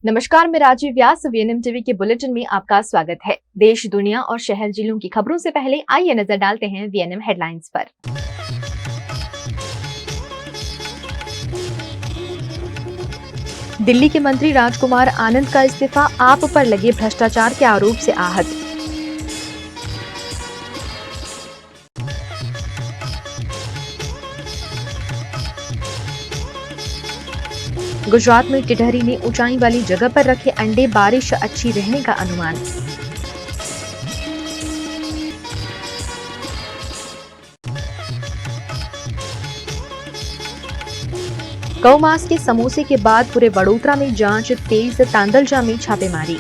नमस्कार, मैं राजीव व्यास। VNM TV के बुलेटिन में आपका स्वागत है। देश, दुनिया और शहर जिलों की खबरों से पहले आइए नजर डालते हैं वीएनएम हेडलाइंस पर। दिल्ली के मंत्री राजकुमार आनंद का इस्तीफा, आप पर लगे भ्रष्टाचार के आरोप से आहत। गुजरात में टिटहरी ने ऊंचाई वाली जगह पर रखे अंडे, बारिश अच्छी रहने का अनुमान। गौ मांस के समोसे के बाद पूरे वडोदरा में जांच तेज, तांदलजा में छापेमारी।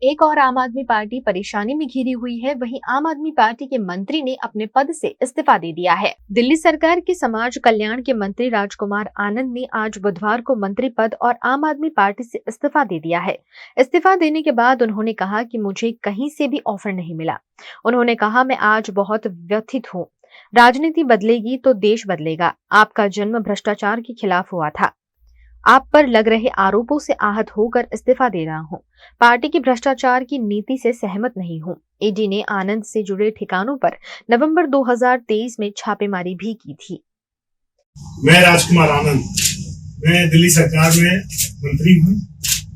एक और आम आदमी पार्टी परेशानी में घिरी हुई है। वहीं आम आदमी पार्टी के मंत्री ने अपने पद से इस्तीफा दे दिया है। दिल्ली सरकार के समाज कल्याण के मंत्री राजकुमार आनंद ने आज बुधवार को मंत्री पद और आम आदमी पार्टी से इस्तीफा दे दिया है। इस्तीफा देने के बाद उन्होंने कहा कि मुझे कहीं से भी ऑफर नहीं मिला। उन्होंने कहा, मैं आज बहुत व्यथित हूँ। राजनीति बदलेगी तो देश बदलेगा। आपका जन्म भ्रष्टाचार के खिलाफ हुआ था। आप पर लग रहे आरोपों से आहत होकर इस्तीफा दे रहा हूं। पार्टी की भ्रष्टाचार की नीति से सहमत नहीं हूं। ईडी ने आनंद से जुड़े ठिकानों पर नवंबर 2023 में छापेमारी भी की थी। मैं राजकुमार आनंद, मैं दिल्ली सरकार में मंत्री हूं।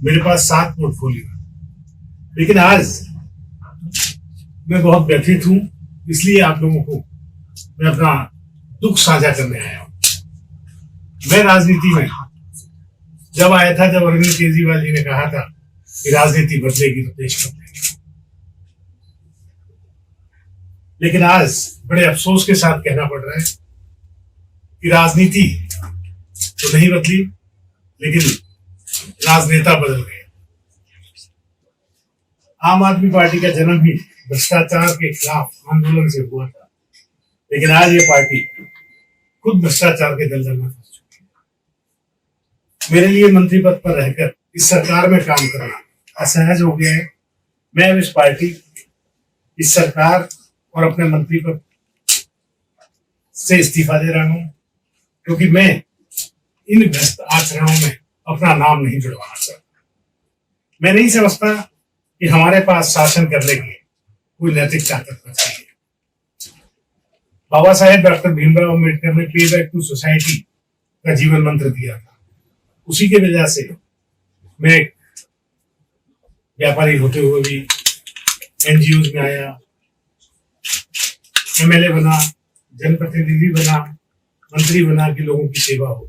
मेरे पास 7 पोर्टफोलियो है, लेकिन आज मैं बहुत व्यथित हूं। इसलिए आप लोगों को मैं अपना दुख साझा करने आया हूं। मैं राजनीति में जब आया था, जब अरविंद केजरीवाल जी ने कहा था कि राजनीति बदलेगी तो देश बदलेगा, लेकिन आज बड़े अफसोस के साथ कहना पड़ रहा है कि राजनीति तो नहीं बदली, लेकिन राजनेता बदल गए। आम आदमी पार्टी का जन्म ही भ्रष्टाचार के खिलाफ आंदोलन से हुआ था, लेकिन आज ये पार्टी खुद भ्रष्टाचार के दलदल में फंस चुकी है। मेरे लिए मंत्री पद पर रहकर इस सरकार में काम करना असहज हो गया है। मैं अब इस पार्टी, इस सरकार और अपने मंत्री पद से इस्तीफा दे रहा हूं, क्योंकि मैं इन भ्रष्ट आचरणों में अपना नाम नहीं जुड़वाना चाहता। मैं नहीं समझता कि हमारे पास शासन करने की कोई नैतिक ताकत बची है। बाबा साहेब डॉक्टर भीमराव अम्बेडकर ने पे बैक टू सोसाइटी का जीवन मंत्र दिया था। उसी के वजह से मैं व्यापारी होते हुए भी एनजीओ में आया, एमएलए बना, जनप्रतिनिधि बना, मंत्री बना कि लोगों की सेवा हो।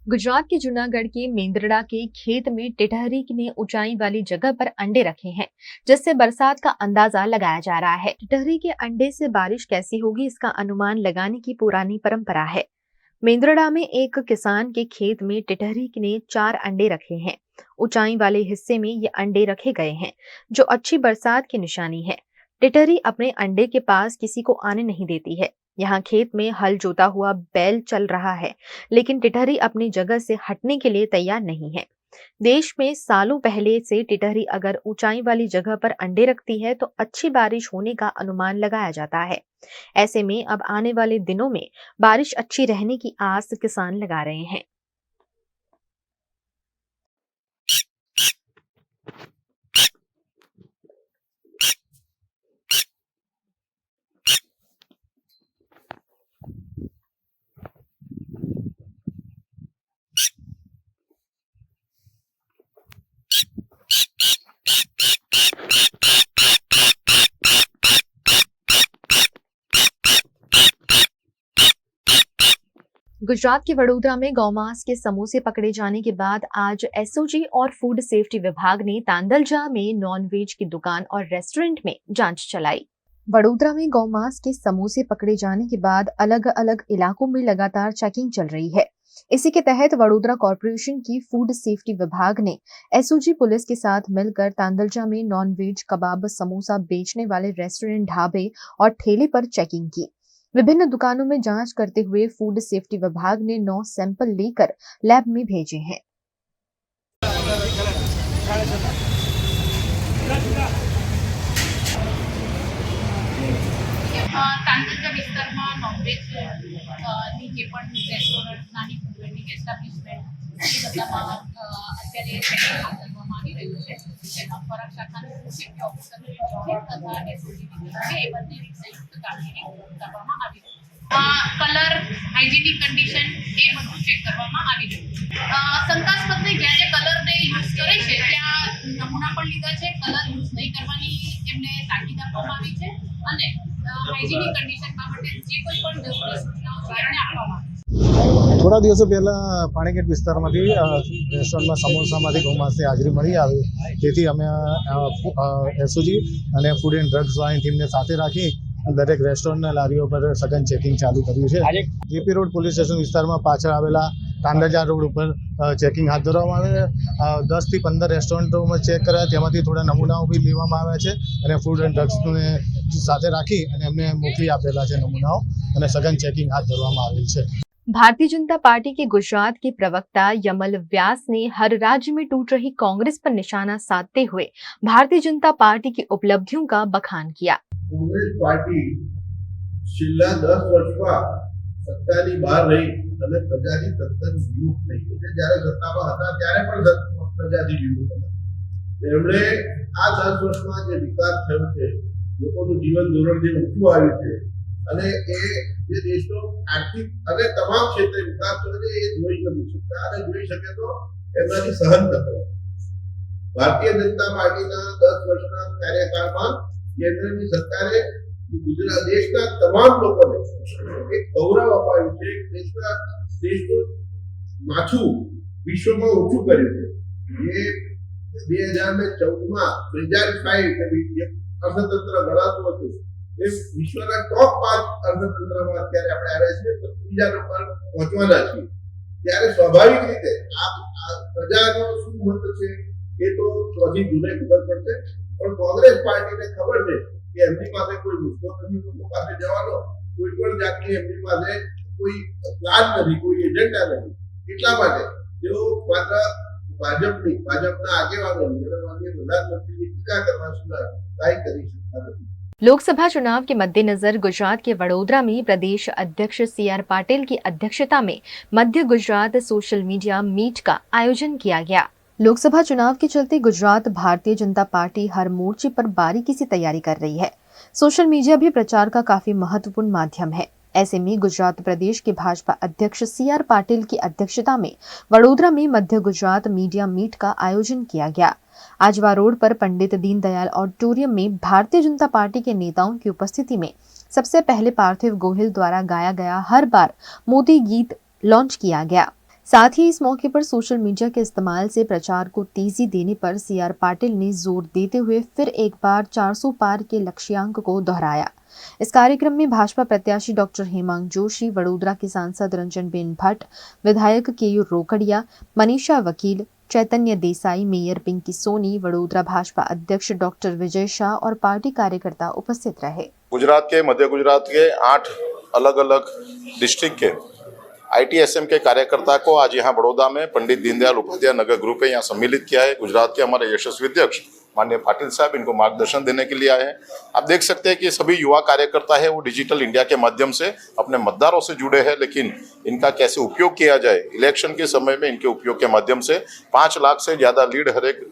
गुजरात के जूनागढ़ के मेंदरडा के खेत में टिटहरी ने ऊंचाई वाली जगह पर अंडे रखे हैं, जिससे बरसात का अंदाजा लगाया जा रहा है। टिटहरी के अंडे से बारिश कैसी होगी, इसका अनुमान लगाने की पुरानी परंपरा है। मेंदरडा में एक किसान के खेत में टिटहरी ने 4 अंडे रखे हैं। ऊंचाई वाले हिस्से में ये अंडे रखे गए हैं, जो अच्छी बरसात की निशानी है। टिटहरी अपने अंडे के पास किसी को आने नहीं देती है। यहाँ खेत में हल जोता हुआ बैल चल रहा है, लेकिन टिटहरी अपनी जगह से हटने के लिए तैयार नहीं है। देश में सालों पहले से टिटहरी अगर ऊंचाई वाली जगह पर अंडे रखती है तो अच्छी बारिश होने का अनुमान लगाया जाता है। ऐसे में अब आने वाले दिनों में बारिश अच्छी रहने की आस किसान लगा रहे हैं। गुजरात के वडोदरा में गौमांस के समोसे पकड़े जाने के बाद आज एसओजी और फूड सेफ्टी विभाग ने तांदलजा में नॉनवेज की दुकान और रेस्टोरेंट में जांच चलाई। वडोदरा में गौमांस के समोसे पकड़े जाने के बाद अलग अलग इलाकों में लगातार चेकिंग चल रही है। इसी के तहत वडोदरा कॉर्पोरेशन की फूड सेफ्टी विभाग ने एसओजी पुलिस के साथ मिलकर तांदलजा में नॉनवेज कबाब, समोसा बेचने वाले रेस्टोरेंट, ढाबे और ठेले पर चेकिंग की। विभिन्न दुकानों में जांच करते हुए फूड सेफ्टी विभाग ने 9 सैंपल लेकर लैब में भेजे हैं। તાંડલજા વિસ્તારમાં નોનવેજ ની જે પણ ઇકોનોમિક એસ્ટાબ્લિશમેન્ટ એ બધામાં અત્યારે ચેકિંગ હાથ ધરવામાં આવી રહ્યું છે. તેમાં ખોરાક શાખાનું સેફ્ટી ઓફિસરની જોઈન્ટ તથા એસઓજીની છે એ બંનેની સંયુક્ત કામગીરી કરવામાં આવી રહી છે. કલર, હાઇજીનિક કન્ડિશન એ બધું ચેક કરવામાં આવી રહ્યું છે. શંકાસ્પદને જ્યાં જે કલરને યુઝ કરે છે ત્યાં નમૂના પણ લીધા છે. કલર યુઝ નહીં કરવાની એમને તાકીદ આપવામાં આવી છે અને હાઇજીનિક કન્ડિશન બાબતે જે કોઈ પણ જરૂરી સૂચનાઓ છે એમને આપવામાં આવી છે. થોડા દિવસો પહેલાં પાણીગેટ વિસ્તારમાંથી રેસ્ટોરન્ટમાં સમોસામાંથી ગૌમાંસની હાજરી મળી આવી, તેથી અમે એસઓજી અને ફૂડ એન્ડ ડ્રગ્સ વાળાની ટીમને સાથે રાખી દરેક રેસ્ટોરન્ટના લારીઓ પર સઘન ચેકિંગ ચાલુ કર્યું છે. જેપી રોડ પોલીસ સ્ટેશન વિસ્તારમાં પાછળ આવેલા તાંડાજા રોડ ઉપર ચેકિંગ હાથ ધરવામાં આવે. 10 થી 15 રેસ્ટોરન્ટોમાં ચેક કર્યા, તેમાંથી થોડા નમૂનાઓ બી લેવામાં આવ્યા છે અને ફૂડ એન્ડ ડ્રગ્સને સાથે રાખી અને એમને મોકલી આપેલા છે નમૂનાઓ અને સઘન ચેકિંગ હાથ ધરવામાં આવેલ છે. भारतीय जनता पार्टी के गुजरात के प्रवक्ता यमल व्यास ने हर राज्य में टूट रही कांग्रेस पर निशाना साधते हुए भारतीय जनता पार्टी की उपलब्धियों का बखान किया. कांग्रेस पार्टी છેલ્લા 10 વર્ષમાં સત્તાની બહાર રહી અને પ્રજાથી તદ્દન વિમુખ થઈ ગઈ છે. જ્યારે સત્તામાં હતા ત્યારે પણ પ્રજાથી વિમુખ હતા. તેમણે આ 10 વર્ષમાં જે વિકાસ થયો છે, લોકોનું જીવન ધોરણ જે ઊંચું આવ્યું છે અને એ જે દેશનો આર્થિક અને તમામ ક્ષેત્રે વિકાસ થયો છે એ જોઈ નથી શકતા અને જોઈ શકે તો એમનાથી સહન થતો. ભારતીય જનતા પાર્ટીના 10 વર્ષના કાર્યકાળમાં કેન્દ્રની સરકારે ગુજરાત દેશના તમામ લોકોને એક ગૌરવ અપાયું છે. દેશનું માથું વિશ્વમાં ઊંચું કર્યું છે. એ 2014માં અર્થતંત્ર ગણાતું હતું એ વિશ્વના ટોપ 5 અર્થતંત્રમાં અત્યારે આપણે આવ્યા છીએ, તો ત્રીજા નંબર પહોંચવાના છીએ. ત્યારે સ્વાભાવિક રીતે આ પ્રજાનો શું મત છે એ તો હજી જૂને ખબર પડશે. પણ કોંગ્રેસ પાર્ટીને ખબર છે કે એમની પાસે કોઈ મુદ્દો નથી, લોકો પાસે જવાનો કોઈ પણ જાતની એમની પાસે કોઈ પ્લાન નથી, કોઈ એજન્ડા નથી. એટલા માટે તેઓ માત્ર ભાજપના આગેવાનોની અને માનનીય પ્રધાનમંત્રીની ટીકા કરવા સિવાય કાંઈ કરી શકતા નથી. लोकसभा चुनाव के मद्देनजर गुजरात के वडोदरा में प्रदेश अध्यक्ष CR पाटिल की अध्यक्षता में मध्य गुजरात सोशल मीडिया मीट का आयोजन किया गया. लोकसभा चुनाव के चलते गुजरात भारतीय जनता पार्टी हर मोर्चे पर बारीकी से तैयारी कर रही है. सोशल मीडिया भी प्रचार का काफी महत्वपूर्ण माध्यम है. ऐसे में गुजरात प्रदेश के भाजपा अध्यक्ष CR पाटिल की अध्यक्षता में वडोदरा में मध्य गुजरात मीडिया मीट का आयोजन किया गया. आजवा रोड पर पंडित दीनदयाल ऑडिटोरियम में भारतीय जनता पार्टी के नेताओं की उपस्थिति में सबसे पहले पार्थिव गोहिल द्वारा गाया गया हर बार मोदी गीत लॉन्च किया गया. साथ ही इस मौके पर सोशल मीडिया के इस्तेमाल से प्रचार को तेजी देने पर CR पाटिल ने जोर देते हुए फिर एक बार 400 पार के लक्ष्यांक को दोहराया. इस कार्यक्रम में भाजपा प्रत्याशी डॉक्टर हेमांग जोशी, वडोदरा के सांसद रंजनबेन भट्ट, विधायक केयू रोकड़िया, मनीषा वकील, चैतन्य देसाई, मेयर पिंकी सोनी, वडोदरा भाजपा अध्यक्ष डॉक्टर विजय शाह और पार्टी कार्यकर्ता उपस्थित रहे. गुजरात के मध्य गुजरात के 8 अलग अलग डिस्ट्रिक्ट के ITSM के कार्यकर्ता को आज यहाँ बड़ौदा में पंडित दीनदयाल उपाध्याय नगर ग्रुप पे यहाँ सम्मिलित किया है. गुजरात के हमारे यशस्वी अध्यक्ष माननीय पाटिल साहब इनको मार्गदर्शन देने के लिए आए हैं. आप देख सकते हैं कि सभी युवा कार्यकर्ता है वो डिजिटल इंडिया के माध्यम से अपने मतदारों से जुड़े हैं, लेकिन इनका कैसे उपयोग किया जाए, इलेक्शन के समय में इनके उपयोग के माध्यम से 5 लाख से ज़्यादा लीड हर एक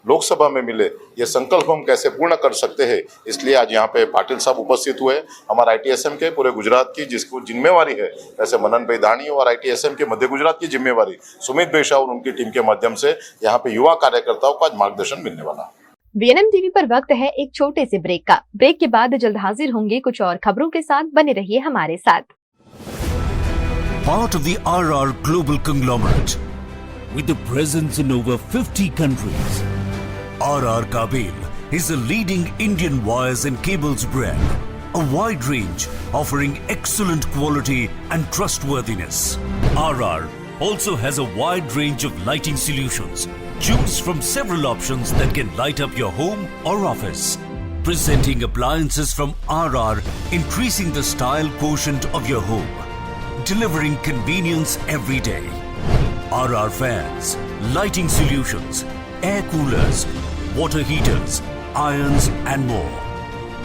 लोकसभा में मिले, ये संकल्प हम कैसे पूर्ण कर सकते हैं. इसलिए आज यहाँ पे पाटिल साहब उपस्थित हुए. हमारा ITSM के पूरे गुजरात की जिसको जिम्मेवारी है, वैसे मनन भाई दानी और ITSM के मध्य गुजरात की जिम्मेवारी सुमित भाई शाह और उनकी टीम के माध्यम से यहाँ पे युवा कार्यकर्ताओं को आज मार्गदर्शन मिलने वाला. VNM TV पर वक्त है एक छोटे से ब्रेक का. ब्रेक के बाद जल्द हाजिर होंगे कुछ और खबरों के साथ. बने रहिए हमारे साथ. Part of the RR Global Conglomerate with a presence in over 50 countries. RR Kabel is a leading Indian wires and cables brand. A wide range offering excellent quality and trustworthiness. RR also has a wide range of lighting solutions. Choose from several options that can light up your home or office. Presenting appliances from RR, increasing the style quotient of your home. Delivering convenience every day. RR fans, lighting solutions, air coolers, water heaters, irons and more.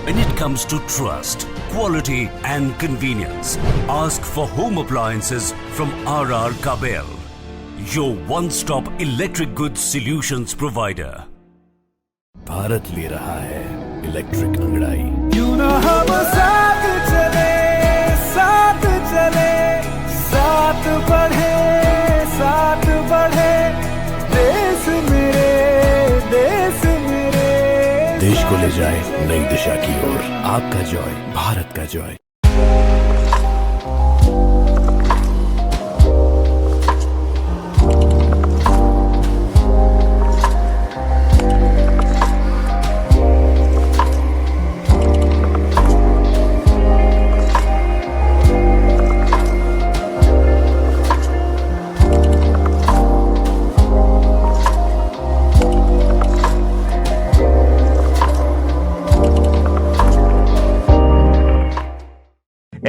When it comes to trust, quality and convenience, ask for home appliances from RR Kabel. your one-stop electric goods solutions provider. Bharat ले रहा है electric अंगड़ाई। क्यों ना हम साथ चले, साथ चले, साथ बढ़े, साथ बढ़े, देश मेरे, देश मेरे। देश को ले जाए नई दिशा की ओर। आपका जॉय, भारत का Joy.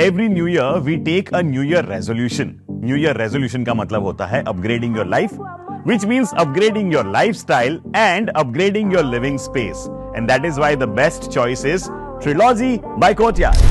Every new year we take a new year resolution. New year resolution का मतलब होता है upgrading your life, which means upgrading your lifestyle and upgrading your living space. And that is why the best choice is Trilogy by Courtyard.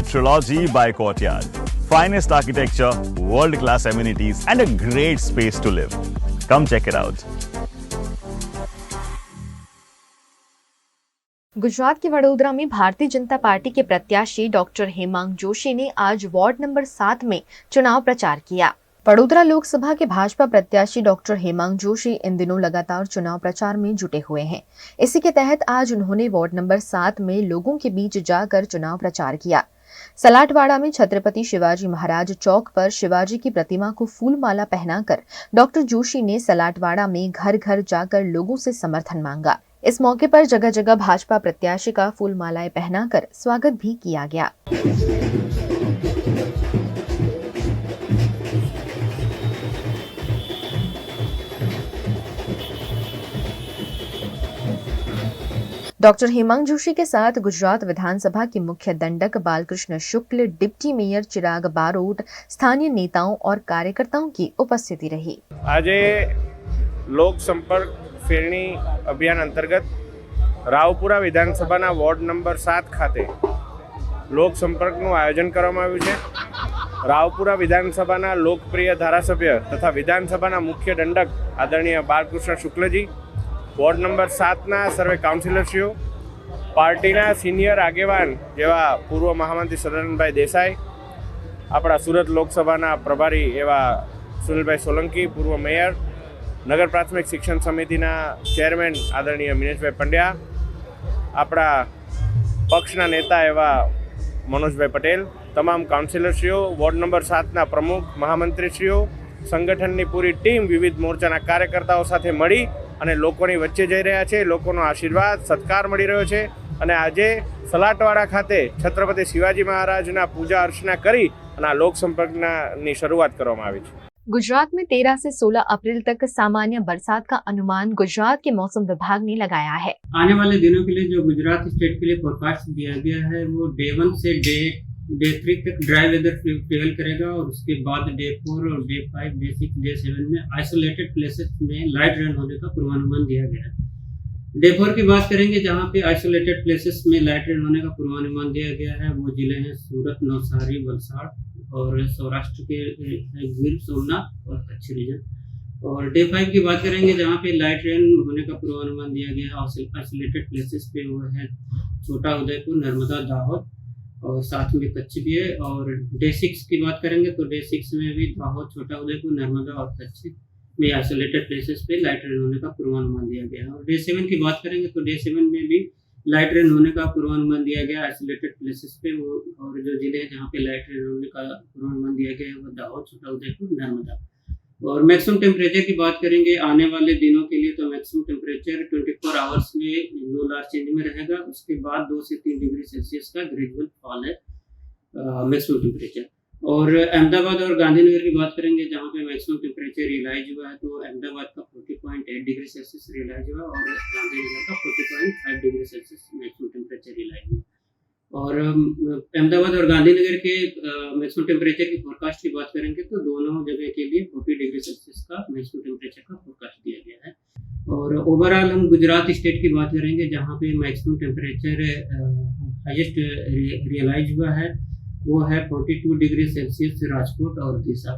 Trilogy by Courtyard. Finest architecture, world-class amenities, and a great space to live. Come check it out. Gujarat के वडोदरा में Bharatiya Janata party के प्रत्याशी doctor Hemang Joshi ने आज ward number 7 में चुनाव प्रचार किया। वडोदरा लोकसभा के भाजपा प्रत्याशी डॉक्टर हेमांग जोशी इन दिनों लगातार चुनाव प्रचार में जुटे हुए हैं। इसी के तहत आज उन्होंने वार्ड नंबर 7 में लोगों के बीच जाकर चुनाव प्रचार किया। सलाटवाड़ा में छत्रपति शिवाजी महाराज चौक पर शिवाजी की प्रतिमा को फूलमाला पहनाकर डॉक्टर जोशी ने सलाटवाड़ा में घर घर जाकर लोगों से समर्थन मांगा। इस मौके पर जगह जगह भाजपा प्रत्याशी का फूलमालाएं पहनाकर स्वागत भी किया गया। डॉक्टर हेमांग जोशी के साथ गुजरात विधानसभा के मुख्य दंडक बालकृष्ण शुक्ल, डिप्टी मेयर चिराग बारोट, स्थानीय नेताओं और कार्यकर्ताओं की उपस्थिति रही। आज लोक संपर्क फेरणी अभियान अंतर्गत रावपुरा विधानसभा वोर्ड नंबर 7 खाते लोक संपर्कનું આયોજન કરવામાં આવ્યું છે। રાવપુરા વિધાનસભાના લોકપ્રિય ધારાસભ્ય તથા વિધાનસભાના મુખ્ય દંડક આદરણીય બાલકૃષ્ણ શુક્લજી, વોર્ડ નંબર 7ના સર્વે કાઉન્સિલરશ્રીઓ, પાર્ટીના સિનિયર આગેવાન જેવા પૂર્વ મહામંત્રી સદાનંદભાઈ દેસાઈ, આપણા સુરત લોકસભાના પ્રભારી એવા સુનિલભાઈ સોલંકી, પૂર્વ મેયર, નગર પ્રાથમિક શિક્ષણ સમિતિના ચેરમેન આદરણીય મિનેશભાઈ પંડ્યા, આપણા પક્ષના નેતા એવા मनोजभाई पटेल, तमाम काउंसिलरश्रीओ, वोर्ड नंबर 7 प्रमुख महामंत्रीश्रीओ, संगठन की पूरी टीम विविध मोर्चा कार्यकर्ताओं साथे मळी अने लोकोनी वच्चे जई रह्या छे। लोकोनो आशीर्वाद सत्कार मळी रह्यो छे अने आजे सलाटवाड़ा खाते छत्रपति शिवाजी महाराजना पूजा अर्चना करी अने लोक संपर्कनी शुरुआत करवामां आवी छे। गुजरात में 13 से 16 अप्रैल तक सामान्य बरसात का अनुमान गुजरात के मौसम विभाग ने लगाया है। आने वाले दिनों के लिए जो गुजरात स्टेट के लिए फोरकास्ट दिया गया है वो डे 1 से डे 3 तक ड्राई वेदर प्रिवेल करेगा और उसके बाद डे 4 और डे 5, डे 6, डे 7 में आइसोलेटेड प्लेसेस में लाइट रेन होने का पूर्वानुमान दिया गया है। डे 4 की बात करेंगे जहाँ पे आइसोलेटेड प्लेसेस में लाइट रेन होने का पूर्वानुमान दिया गया है। वो जिले हैं सूरत, नवसारी, वलसाड़ और सौराष्ट्र के गिर सोमनाथ और कच्छ रीजन। और डे 5 की बात करेंगे जहाँ पे लाइट रेन होने का पूर्वानुमान दिया गया है। आइसोलेटेड प्लेसेस पे वो है छोटा उदयपुर, नर्मदा, दाहोद और साथ में कच्छ भी है। और डे 6 की बात करेंगे तो डे 6 में भी दाहोद, छोटा उदयपुर, नर्मदा और कच्छ में आइसोलेटेड प्लेसेस पे लाइट रेन होने का पूर्वानुमान दिया गया है। और डे 7 की बात करेंगे तो डे 7 में भी लाइट रेन होने का पूर्वानुमान दिया गया आइसोलेटेड प्लेसेस पे। वो और जो जिले हैं जहाँ पे लाइट रेन होने का पूर्वानुमान दिया गया है वो दाहोद, छोटा उदयपुर, नर्मदा। और मैक्सिमम टेम्परेचर की बात करेंगे आने वाले दिनों के लिए तो मैक्सिमम टेम्परेचर 24 आवर्स में लो लार्ज चेंज में रहेगा। उसके बाद 2 से 3 डिग्री सेल्सियस का ग्रेजुअल फॉल है मैक्सिमम टेम्परेचर। और अहमदाबाद और गांधीनगर की बात करेंगे जहाँ पे मैक्सिमम टेम्परेचर रियलाइज हुआ है तो अहमदाबाद का 40.8 डिग्री सेल्सियस रियलाइज हुआ और गांधीनगर का 40.5 degree Celsius maximum temperature realize हुआ। और अहमदाबाद और गांधीनगर के मैक्सिमम टेम्परेचर की फोरकास्ट की बात करेंगे तो दोनों जगह के लिए 40 डिग्री सेल्सियस का मैक्सिमम टेम्परेचर का फोरकास्ट दिया गया है। और ओवरऑल हम गुजरात स्टेट की बात करेंगे जहाँ पे मैक्सिमम टेम्परेचर हाईएस्ट रियलाइज हुआ है वो है 42 डिग्री सेल्सियस राजकोट और दिशा।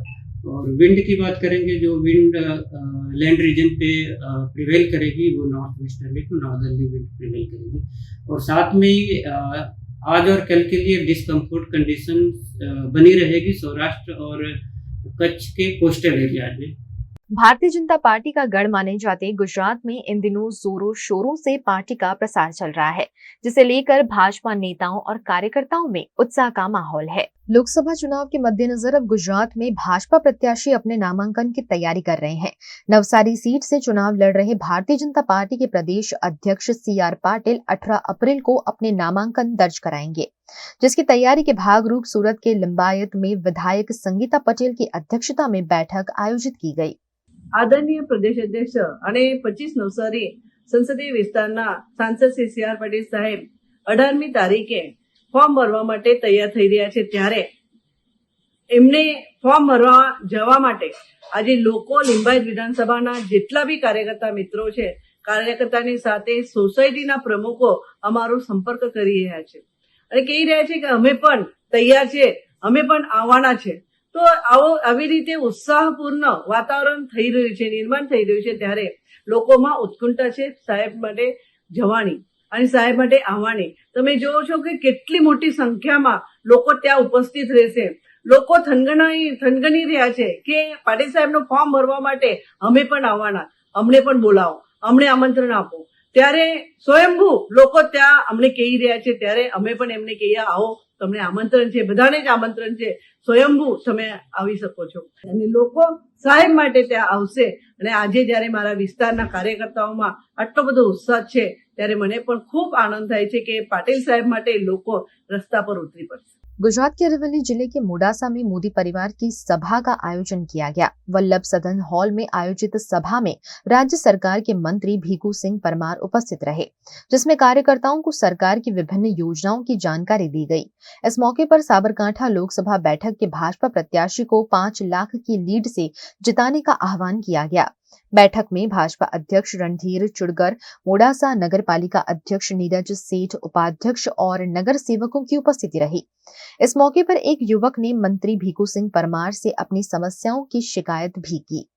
और विंड की बात करेंगे, जो विंड लैंड रीजन पे प्रिवेल करेगी वो north westerly to northerly wind prevail करेगी। और साथ में ही आज और कल के लिए डिस्कम्फर्ट कंडीशन बनी रहेगी सौराष्ट्र और कच्छ के कोस्टल एरिया में। भारतीय जनता पार्टी का गढ़ माने जाते गुजरात में इन दिनों जोरों शोरों से पार्टी का प्रसार चल रहा है, जिसे लेकर भाजपा नेताओं और कार्यकर्ताओं में उत्साह का माहौल है। लोकसभा चुनाव के मद्देनजर अब गुजरात में भाजपा प्रत्याशी अपने नामांकन की तैयारी कर रहे हैं। नवसारी सीट से चुनाव लड़ रहे भारतीय जनता पार्टी के प्रदेश अध्यक्ष CR पाटिल 18 अप्रैल को अपने नामांकन दर्ज कराएंगे, जिसकी तैयारी के भागरूप सूरत के लिंबायत में विधायक संगीता पटेल की अध्यक्षता में बैठक आयोजित की गई। आदरणीय प्रदेश अध्यक्ष અને 25 નવસારી સંસદીય વિસ્તારના સાંસદ શ્રી CR પાટીલ સાહેબ 18મી તારીખે ફોર્મ ભરવા માટે તૈયાર થઈ રહ્યા છે, ત્યારે એમને ફોર્મ ભરવા જવા માટે આજે લોકો લિંબાયત વિધાનસભાના જેટલા બી કાર્યકર્તા મિત્રો છે, કાર્યકર્તાની સાથે સોસાયટીના પ્રમુખો અમારો સંપર્ક કરી રહ્યા છે અને કહી રહ્યા છે કે અમે પણ તૈયાર છે, અમે પણ આવવાના છે। તો આવી રીતે ઉત્સાહપૂર્ણ વાતાવરણ થઈ રહ્યું છે, નિર્માણ થઈ રહ્યું છે, ત્યારે લોકોમાં ઉત્કંઠા છે સાહેબ માટે જવાની અને સાહેબ માટે આવવાની। તમે જોવો છો કે કેટલી મોટી સંખ્યામાં લોકો ત્યાં ઉપસ્થિત રહેશે। લોકો થનગની રહ્યા છે કે પાટીલ સાહેબનું ફોર્મ ભરવા માટે અમે પણ આવવાના, અમને પણ બોલાવો, અમને આમંત્રણ આપો। ત્યારે સ્વયંભૂ લોકો ત્યાં અમને કહી રહ્યા છે, ત્યારે અમે પણ એમને કહીએ આવો, તમને આમંત્રણ છે, બધાને જ આમંત્રણ છે, સ્વયંભૂ તમે આવી શકો છો। અને લોકો સાહેબ માટે ત્યાં આવશે અને આજે જ્યારે મારા વિસ્તારના કાર્યકર્તાઓમાં આટલો બધો ઉત્સાહ છે, ત્યારે મને પણ ખૂબ આનંદ થાય છે કે પાટીલ સાહેબ માટે લોકો રસ્તા પર ઉતરી પડશે। गुजरात के अरवली जिले के मोडासा में मोदी परिवार की सभा का आयोजन किया गया। वल्लभ सदन हॉल में आयोजित सभा में राज्य सरकार के मंत्री भीखू सिंह परमार उपस्थित रहे, जिसमें कार्यकर्ताओं को सरकार की विभिन्न योजनाओं की जानकारी दी गई। इस मौके पर साबरकांठा लोकसभा बैठक के भाजपा प्रत्याशी को 5 लाख की लीड से जिताने का आह्वान किया गया। बैठक में भाजपा अध्यक्ष रणधीर चुड़गर, मोडासा नगर पालिका अध्यक्ष नीरज सेठ, उपाध्यक्ष और नगर सेवकों की उपस्थिति रही। इस मौके पर एक युवक ने मंत्री भीखू सिंह परमार से अपनी समस्याओं की शिकायत भी की।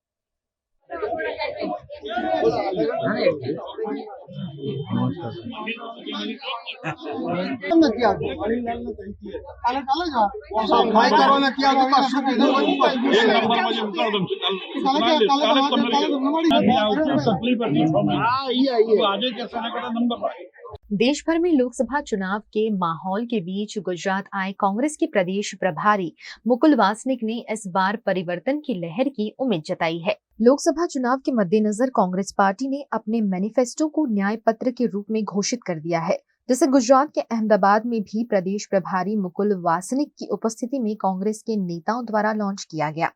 देश भर में लोकसभा चुनाव के माहौल के बीच गुजरात आए कांग्रेस के प्रदेश प्रभारी मुकुल वासनिक ने इस बार परिवर्तन की लहर की उम्मीद जताई है। लोकसभा चुनाव के मद्देनजर कांग्रेस पार्टी ने अपने मैनिफेस्टो को न्याय पत्र के रूप में घोषित कर दिया है, जिसे गुजरात के अहमदाबाद में भी प्रदेश प्रभारी मुकुल वासनिक की उपस्थिति में कांग्रेस के नेताओं द्वारा लॉन्च किया गया।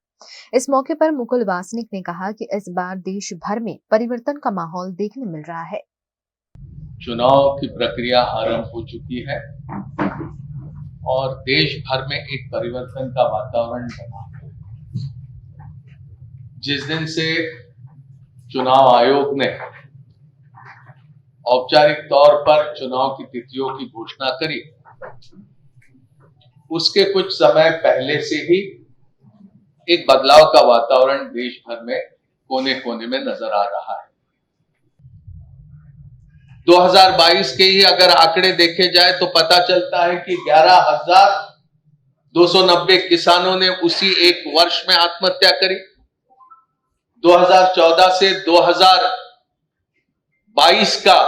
इस मौके पर मुकुल वासनिक ने कहा कि इस बार देश भर में परिवर्तन का माहौल देखने मिल रहा है। चुनाव की प्रक्रिया आरंभ हो चुकी है और देश भर में एक परिवर्तन का वातावरण बना है। जिस दिन से चुनाव आयोग ने औपचारिक तौर पर चुनाव की तिथियों की घोषणा करी, उसके कुछ समय पहले से ही एक बदलाव का वातावरण देश भर में कोने कोने में नजर आ रहा है। 2022 के ही अगर आंकड़े देखे जाए तो पता चलता है कि 11,290 किसानों ने उसी एक वर्ष में आत्महत्या करी। 2014 से 2022 का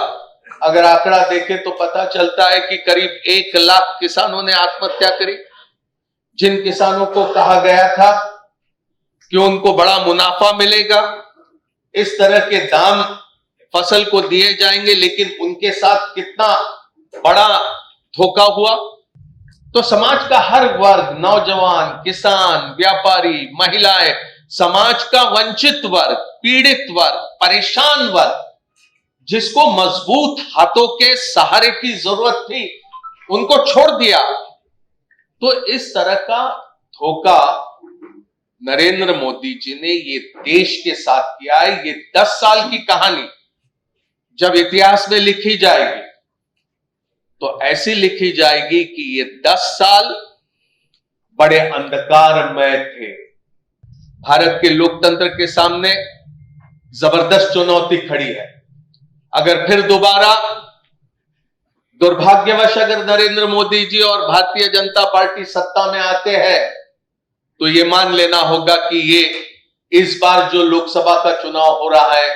अगर आंकड़ा देखें तो पता चलता है कि करीब 1 लाख किसानों ने आत्महत्या करी। जिन किसानों को कहा गया था कि उनको बड़ा मुनाफा मिलेगा, इस तरह के दाम फसल को दिए जाएंगे, लेकिन उनके साथ कितना बड़ा धोखा हुआ। तो समाज का हर वर्ग, नौजवान, किसान, व्यापारी, महिलाएं, समाज का वंचित वर्ग, पीड़ित वर्ग, परेशान वर्ग, जिसको मजबूत हाथों के सहारे की जरूरत थी, उनको छोड़ दिया। तो इस तरह का धोखा नरेंद्र मोदी जी ने ये देश के साथ किया है। ये 10 साल की कहानी जब इतिहास में लिखी जाएगी तो ऐसी लिखी जाएगी कि ये 10 साल बड़े अंधकारमय थे। भारत के लोकतंत्र के सामने जबरदस्त चुनौती खड़ी है। अगर फिर दोबारा दुर्भाग्यवश अगर नरेंद्र मोदी जी और भारतीय जनता पार्टी सत्ता में आते हैं तो ये मान लेना होगा कि ये इस बार जो लोकसभा का चुनाव हो रहा है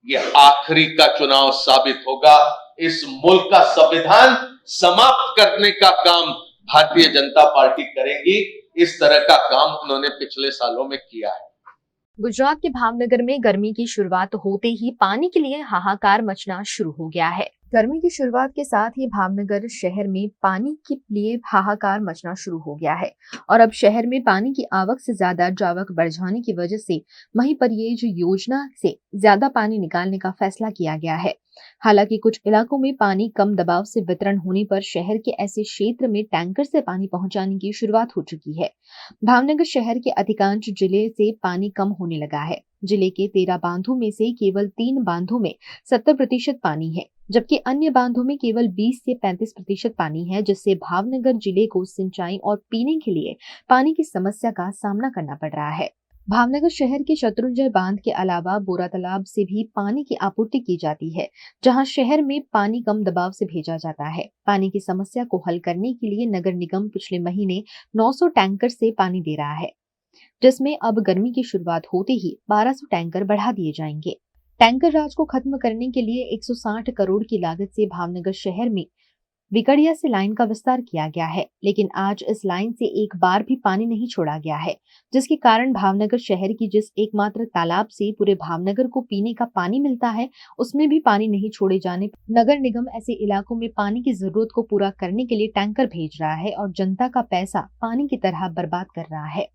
ये आखिरी का चुनाव साबित होगा। इस मुल्क का संविधान समाप्त करने का काम भारतीय जनता पार्टी करेगी। इस तरह का काम उन्होंने पिछले सालों में किया है। गुजरात के भावनगर में गर्मी की शुरुआत होते ही पानी के लिए हाहाकार मचना शुरू हो गया है। गर्मी की शुरुआत के साथ ही भावनगर शहर में पानी के लिए हाहाकार मचना शुरू हो गया है और अब शहर में पानी की आवक से ज्यादा जावक बढ़ जाने की वजह से महिपरियेज योजना से ज्यादा पानी निकालने का फैसला किया गया है। हालांकि कुछ इलाकों में पानी कम दबाव से वितरण होने पर शहर के ऐसे क्षेत्र में टैंकर से पानी पहुंचाने की शुरुआत हो चुकी है। भावनगर शहर के अधिकांश जिले से पानी कम होने लगा है। जिले के 13 बांधों में से केवल 3 बांधों में 70% पानी है, जबकि अन्य बांधों में केवल 20 से 35% पानी है, जिससे भावनगर जिले को सिंचाई और पीने के लिए पानी की समस्या का सामना करना पड़ रहा है। भावनगर शहर के शत्रुंजय बांध के अलावा बोरा तालाब से भी पानी की आपूर्ति की जाती है, जहां शहर में पानी कम दबाव से भेजा जाता है। पानी की समस्या को हल करने के लिए नगर निगम पिछले महीने 900 टैंकर से पानी दे रहा है, जिसमें अब गर्मी की शुरुआत होते ही 1200 टैंकर बढ़ा दिए जाएंगे। टैंकर राज को खत्म करने के लिए 160 करोड़ की लागत से भावनगर शहर में विकड़िया से लाइन का विस्तार किया गया है, लेकिन आज इस लाइन से एक बार भी पानी नहीं छोड़ा गया है, जिसके कारण भावनगर शहर की जिस एकमात्र तालाब से पूरे भावनगर को पीने का पानी मिलता है, उसमें भी पानी नहीं छोड़े जाने पर नगर निगम ऐसे इलाकों में पानी की जरूरत को पूरा करने के लिए टैंकर भेज रहा है और जनता का पैसा पानी की तरह बर्बाद कर रहा है।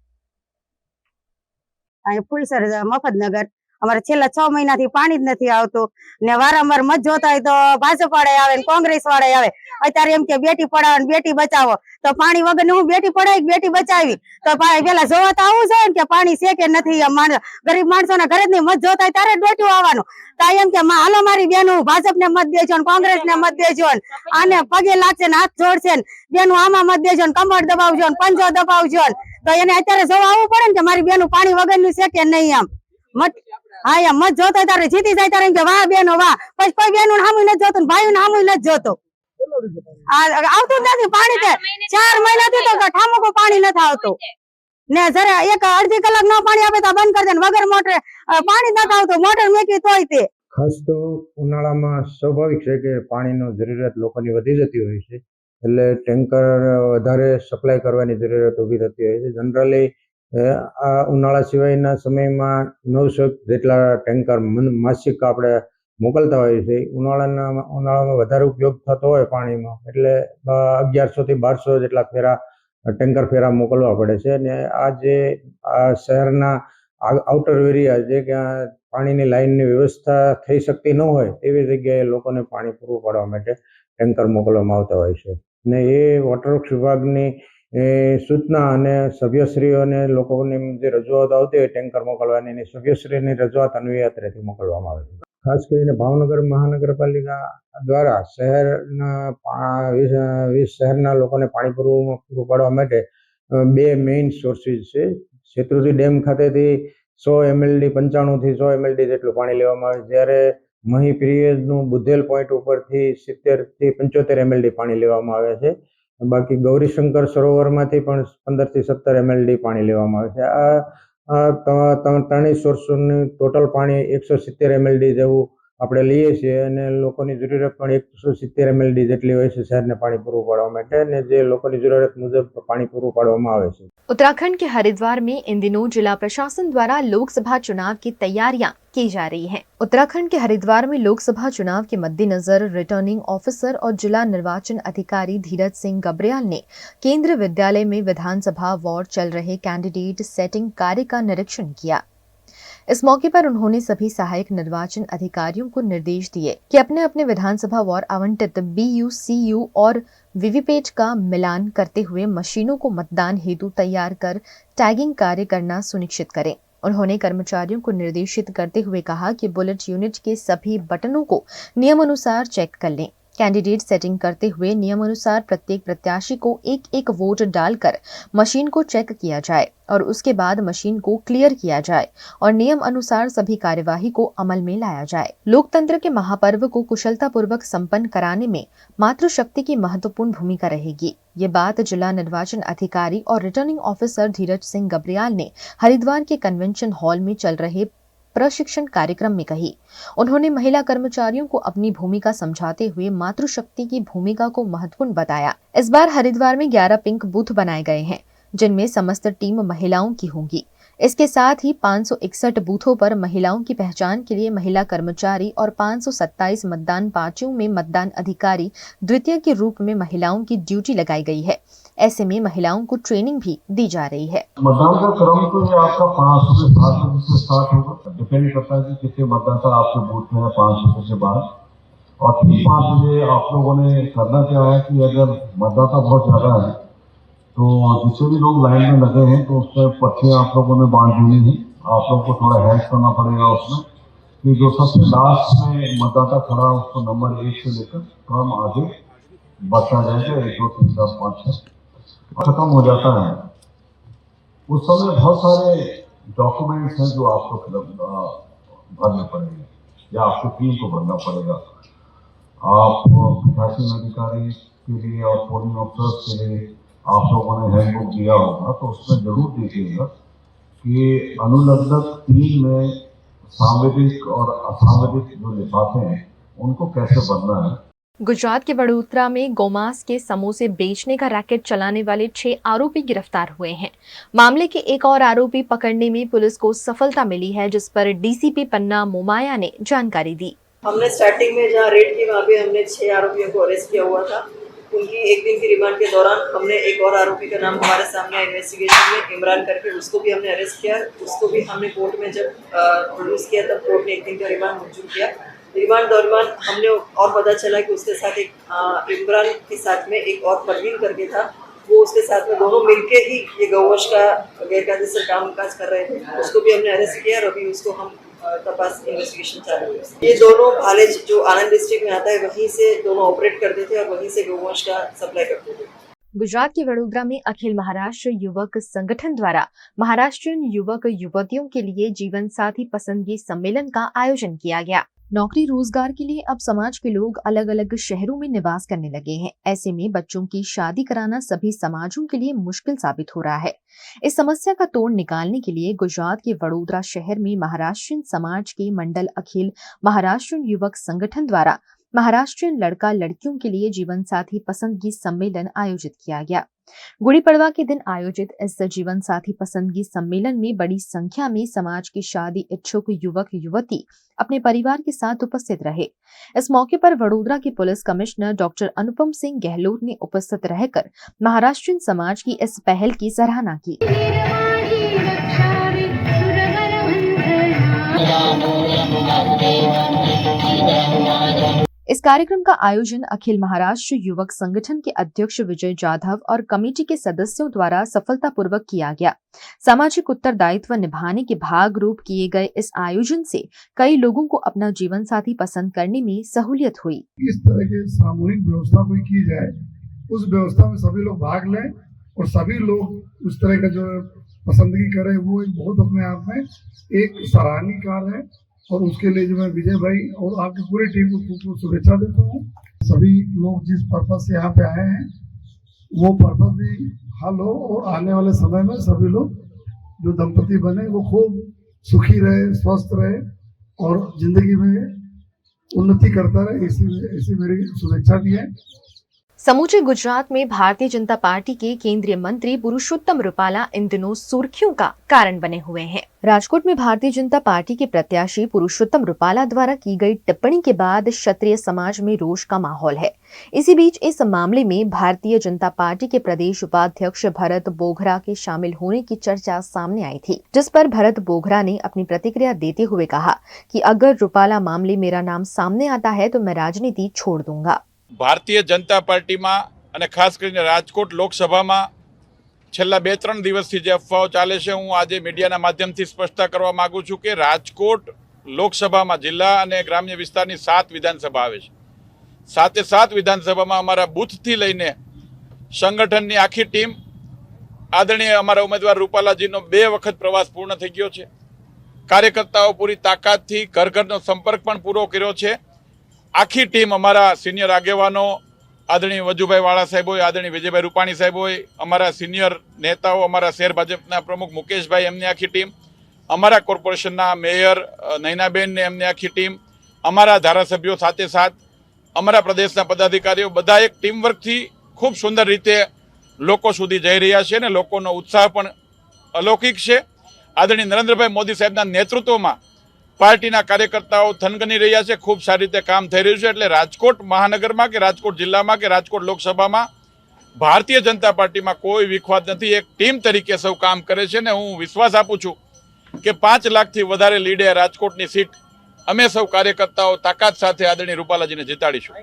फूलसर मफतनगर અમારે છેલ્લા 6 મહિનાથી પાણી જ નથી આવતું ને વારંવાર મત જોતા હોય તો ભાજપ વાળા આવે ને કોંગ્રેસ વાળા આવે। અત્યારે એમ કે બેટી પઢાવો ને બેટી બચાવો તો પાણી વગર હું બેટી પઢાવી બેટી બચાવી તો પેલા જોવા તો આવું જોઈએ કે પાણી છે કે નથી। ગરીબ માણસોના ઘરે જ નહીં મત જોતા હોય ત્યારે જ બેટી આવવાનું તો એમ કે હાલો મારી બેનો ભાજપને મત દેજો ને કોંગ્રેસને મત દેજો આને પગે લાગશે ને હાથ જોડશે ને બેનો આમાં મત દેજો ને કમર દબાવજો ને પંજો દબાવજો તો એને અત્યારે જોવા આવવું પડે ને કે મારી બેનું પાણી વગરનું છે કે નહીં। આમ મત હા એમ મત જોતા તારે જીતી જાય તારે એમ કે વાહ બેનો વાહ પછી કોઈ બેનું સામું નથી જોતું ભાઈ સામું નથી જોતું। આવતું જ નથી પાણી કે 4 મહિનાથી તો ઠામુકું પાણી નથી આવતું ને જરા એક અડધી કલાક ન પાણી આપે તો બંધ કરી દે વગર મોટર પાણી નથી આવતું મોટર મેકી તોય તે। ખાસ તો ઉનાળામાં સ્વાભાવિક છે કે પાણીનો જરૂરિયાત લોકોની વધી જતી હોય છે, એટલે ટેન્કર વધારે સપ્લાય કરવાની જરૂરિયાત ઊભી થતી હોય છે। જનરલી આ ઉનાળા સિવાયના સમયમાં 900 જેટલા ટેન્કર માસિક આપણે મોકલતા હોઈએ છીએ। ઉનાળામાં વધારે ઉપયોગ થતો હોય પાણીનો એટલે 1100 થી 1200 જેટલા ફેરા ટેન્કર ફેરા મોકલવા પડે છે। અને આ જે આ શહેરના આઉટર એરિયા જે ક્યાં પાણીની લાઇનની વ્યવસ્થા થઈ શકતી ન હોય તેવી જગ્યાએ લોકોને પાણી પૂરું પાડવા માટે ટેન્કર મોકલવામાં આવતા હોય છે। ને એ વોટરવર્ક્સ વિભાગની સૂચના અને સભ્યશ્રીઓને લોકોની જે રજૂઆત આવતી હોય ટેન્કર મોકલવાની એની સભ્યશ્રીની રજૂઆત અન્વયાત્રેથી મોકલવામાં આવે છે। ખાસ કરીને ભાવનગર મહાનગરપાલિકા દ્વારા શહેરના 20 શહેરના લોકોને પાણી પૂરું પાડવા માટે 2 મેઇન સોર્સિસ છે। શેત્રુંજી ડેમ ખાતેથી 100 MLD 95 થી 100 MLD જેટલું પાણી લેવામાં આવે, જ્યારે મહીપિરિયજનું બુધેલ પોઈન્ટ ઉપરથી 70 થી 75 MLD પાણી લેવામાં આવે છે। બાકી ગૌરીશંકર સરોવરમાંથી પણ 15 થી 17 MLD પાણી લેવામાં આવે છે। આ ત્રણેય સોર્સનું ટોટલ પાણી 170 MLD જેવું આપણે લઈએ છીએ અને લોકોની જરૂરિયાત પણ 170 MLD જેટલી હોય છે શહેરને પાણી પૂરું પાડવા માટે, અને જે લોકોની જરૂરિયાત મુજબ પાણી પૂરું પાડવામાં આવે છે। उत्तराखंड के हरिद्वार में इन दिनों जिला प्रशासन द्वारा लोकसभा चुनाव की तैयारियां की जा रही हैं। उत्तराखंड के हरिद्वार में लोकसभा चुनाव के मद्देनजर रिटर्निंग ऑफिसर और जिला निर्वाचन अधिकारी धीरज सिंह गब्रियाल ने केंद्रीय विद्यालय में विधानसभा वार्ड चल रहे कैंडिडेट सेटिंग कार्य का निरीक्षण किया। इस मौके पर उन्होंने सभी सहायक निर्वाचन अधिकारियों को निर्देश दिए कि अपने अपने विधानसभा वार आवंटित BU, CU और वीवीपैट का मिलान करते हुए मशीनों को मतदान हेतु तैयार कर टैगिंग कार्य करना सुनिश्चित करें। उन्होंने कर्मचारियों को निर्देशित करते हुए कहा कि बुलेट यूनिट के सभी बटनों को नियमानुसार चेक कर लें। कैंडिडेट सेटिंग करते हुए नियमानुसार प्रत्येक प्रत्याशी को एक एक वोट डालकर मशीन को चेक किया जाए और उसके बाद मशीन को क्लियर किया जाए और नियम अनुसार सभी कार्यवाही को अमल में लाया जाए। लोकतंत्र के महापर्व को कुशलतापूर्वक संपन्न कराने में मातृशक्ति की महत्वपूर्ण भूमिका रहेगी। ये बात जिला निर्वाचन अधिकारी और रिटर्निंग ऑफिसर धीरज सिंह गब्रियाल ने हरिद्वार के कन्वेंशन हॉल में चल रहे प्रशिक्षण कार्यक्रम में कही। उन्होंने महिला कर्मचारियों को अपनी भूमिका समझाते हुए मातृशक्ति की भूमिका को महत्वपूर्ण बताया। इस बार हरिद्वार में 11 पिंक बूथ बनाए गए हैं, जिनमें समस्त टीम महिलाओं की होंगी। इसके साथ ही 561 बूथों पर महिलाओं की पहचान के लिए महिला कर्मचारी और 527 मतदान पार्टियों में मतदान अधिकारी द्वितीय के रूप में महिलाओं की ड्यूटी लगाई गई है। ऐसे में महिलाओं को ट्रेनिंग भी दी जा रही है। मतदान का क्रम तो ये आपका 5 से 7 बजे से स्टार्ट होगा। डिपेंड करता है कि कितने मतदाता आपके बूथ में है 5 बजे से बाद। और ठीक 5 बजे आप लोगों ने करना क्या है कि अगर मतदाता बहुत ज्यादा है तो जितने भी लोग लाइन में लगे हैं तो उसमें पर्चियाँ आप लोगों ने बांट देनी है। आप लोगों को थोड़ा हेल्प करना पड़ेगा उसमें कि जो सबसे लास्ट में मतदाता खड़ा है उसको नंबर 1 से लेकर क्रम आगे बढ़ता जाएगा। 1 2 3 4 5 6 खत्म हो जाता है। उस समय बहुत सारे डॉक्यूमेंट्स हैं जो आपको भरने पड़ेंगे या आपको टीम को भरना पड़ेगा। आप प्रशासन अधिकारी के लिए और पोलिंग ऑफिसर्स के लिए आप लोगों ने हैंडबुक दिया होगा तो उसमें जरूर देखिएगा कि अनुलग्नक 3 में सांविधिक और असांविधिक जो लिफाफे हैं उनको कैसे भरना है। गुजरात के वडोदरा में गोमांस के समोसे बेचने का रैकेट चलाने वाले 6 आरोपी गिरफ्तार हुए हैं। मामले के एक और आरोपी पकड़ने में पुलिस को सफलता मिली है, जिस पर डीसीपी पन्ना मोमाया ने जानकारी दी। हमने स्टार्टिंग में जहाँ रेड की वहाँ पे हमने 6 आरोपियों को अरेस्ट किया हुआ था। उनकी 1 दिन की रिमांड के दौरान हमने एक और आरोपी का नाम हमारे सामने इन्वेस्टिगेशन में इमरान करके उसको भी हमने अरेस्ट किया। उसको भी हमने कोर्ट में जब प्रोड्यूस किया तब कोर्ट ने 1 दिन का रिमांड मंजूर किया। रिमांड दौरान हमने और पता चला कि उसके साथ एक इमरान के साथ में एक और परवीन करके था, वो उसके साथ में दोनों मिलके ही ये गौवंश का गैरकायदेसर कामकाज कर रहे थे। उसको भी हमने अरेस्ट किया और अभी उसको हम तपास इन्वेस्टिगेशन चालू है। ये दोनों भालेज जो आनंद डिस्ट्रिक्ट में आता है वहीं से दोनों ऑपरेट करते थे और वहीं से गौवंश का सप्लाई करते थे। गुजरात के वडोदरा में अखिल महाराष्ट्र युवक संगठन द्वारा महाराष्ट्रीयन युवक युवतियों के लिए जीवन साथी पसंदगी सम्मेलन का आयोजन किया गया। नौकरी रोजगार के लिए अब समाज के लोग अलग अलग शहरों में निवास करने लगे हैं। ऐसे में बच्चों की शादी कराना सभी समाजों के लिए मुश्किल साबित हो रहा है। इस समस्या का तोड़ निकालने के लिए गुजरात के वडोदरा शहर में महाराष्ट्रीयन समाज के मंडल अखिल महाराष्ट्रीयन युवक संगठन द्वारा महाराष्ट्रीयन लड़का लड़कियों के लिए जीवन साथी पसंदगी सम्मेलन आयोजित किया गया। गुड़ी पड़वा के दिन आयोजित इस जीवन साथी पसंदगी सम्मेलन में बड़ी संख्या में समाज के शादी इच्छुक युवक युवती अपने परिवार के साथ उपस्थित रहे। इस मौके पर वडोदरा के police commissioner doctor Anupam Singh Gehlot ने उपस्थित रहकर महाराष्ट्रीयन समाज की इस पहल की सराहना की। इस कार्यक्रम का आयोजन अखिल महाराष्ट्र युवक संगठन के अध्यक्ष विजय जाधव और कमेटी के सदस्यों द्वारा सफलतापूर्वक किया गया। सामाजिक उत्तरदायित्व निभाने के भाग रूप किए गए इस आयोजन से कई लोगों को अपना जीवन साथी पसंद करने में सहूलियत हुई। इस तरह की सामूहिक व्यवस्था कोई की जाए, उस व्यवस्था में सभी लोग भाग लें और सभी लोग उस तरह का जो पसंदगी करें, वो एक बहुत अपने आप में एक सराहनीय कार्य है। और उसके लिए जो मैं विजय भाई और आपकी पूरी टीम को खूब शुभेच्छा देता हूँ। सभी लोग जिस पर्पज से यहाँ पे आए हैं वो पर्पज भी हल हो और आने वाले समय में सभी लोग जो दंपति बने वो खूब सुखी रहे, स्वस्थ रहे और जिंदगी में उन्नति करता रहे, ऐसी मेरी शुभेच्छा भी है। समूचे गुजरात में भारतीय जनता पार्टी के केंद्रीय मंत्री पुरुषोत्तम रूपाला इन दिनों सुर्खियों का कारण बने हुए हैं। राजकोट में भारतीय जनता पार्टी के प्रत्याशी पुरुषोत्तम रूपाला द्वारा की गई टिप्पणी के बाद क्षत्रिय समाज में रोष का माहौल है। इसी बीच इस मामले में भारतीय जनता पार्टी के प्रदेश उपाध्यक्ष भरत बोघरा के शामिल होने की चर्चा सामने आई थी, जिस पर भरत बोघरा ने अपनी प्रतिक्रिया देते हुए कहा कि अगर रूपाला मामले मेरा नाम सामने आता है तो मैं राजनीति छोड़ दूंगा। ભારતીય જનતા પાર્ટીમાં અને ખાસ કરીને રાજકોટ લોકસભામાં છેલ્લા 2-3 દિવસથી જે અફવાઓ ચાલે છે, હું આજે મીડિયાના માધ્યમથી સ્પષ્ટતા કરવા માંગુ છું કે રાજકોટ લોકસભામાં જિલ્લા અને ગ્રામ્ય વિસ્તારની 7 વિધાનસભા આવે છે। 7 વિધાનસભામાં અમારા બૂથથી લઈને સંગઠનની આખી ટીમ આદરણીય અમારા ઉમેદવાર રૂપાલાજીનો 2 વખત પ્રવાસ પૂર્ણ થઈ ગયો છે। કાર્યકર્તાઓ પૂરી તાકાતથી ઘર ઘરનો સંપર્ક પણ પૂરો કર્યો છે। આખી ટીમ અમારા સિનિયર આગેવાનો આદરણીય વજુભાઈ વાળા સાહેબ હોય, આદરણીય વિજયભાઈ રૂપાણી સાહેબ હોય, અમારા સિનિયર નેતાઓ, અમારા શહેર ભાજપના પ્રમુખ મુકેશભાઈ, એમની આખી ટીમ, અમારા કોર્પોરેશનના મેયર નૈનાબેન ને એમની આખી ટીમ, અમારા ધારાસભ્યો સાથે સાથ અમારા પ્રદેશના પદાધિકારીઓ બધા એક ટીમ વર્કથી ખૂબ સુંદર રીતે લોકો સુધી જઈ રહ્યા છે અને લોકોનો ઉત્સાહ પણ અલૌકિક છે। આદરણીય નરેન્દ્રભાઈ મોદી સાહેબના નેતૃત્વમાં પાર્ટીના કાર્યકર્તાઓ થનગની રહ્યા છે, ખૂબ સારી રીતે કામ થઈ રહ્યું છે। એટલે રાજકોટ મહાનગરમાં કે રાજકોટ જિલ્લામાં કે રાજકોટ લોકસભામાં ભારતીય જનતા પાર્ટીમાં કોઈ વિખવાદ નથી। એક ટીમ તરીકે સૌ કામ કરે છે ને હું વિશ્વાસ આપું છું કે 5 લાખથી વધારે લીડે રાજકોટની સીટ અમે સૌ કાર્યકર્તાઓ તાકાત સાથે આદરણીય રૂપાલાજીને જીતાડીશું।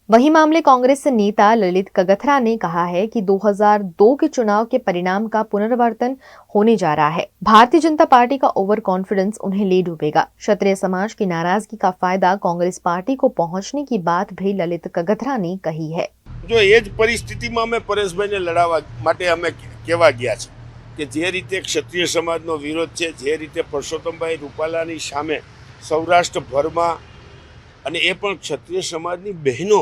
वहीं मामले कांग्रेस नेता ललित कगथरा ने कहा है कि 2002 के चुनाव के परिणाम का पुनरावर्तन होने जा रहा है। भारतीय जनता पार्टी का ओवर कॉन्फिडेंस उन्हें ले डूबेगा। क्षत्रिय समाज की नाराजगी का फायदा कांग्रेस पार्टी को पहुंचने की बात भी ललित कगथरा ने कही है। जो एज परिस्थितिमां अमे परेशभाईने लड़ावा माटे अमे कहेवा गया छे के जे रीते क्षत्रिय समाजनो विरोध छे, जे रीते परसोत्तमभाई रूपालानी सामे सौराष्ट्रभरमां અને એ પણ ક્ષત્રિય સમાજની બહેનો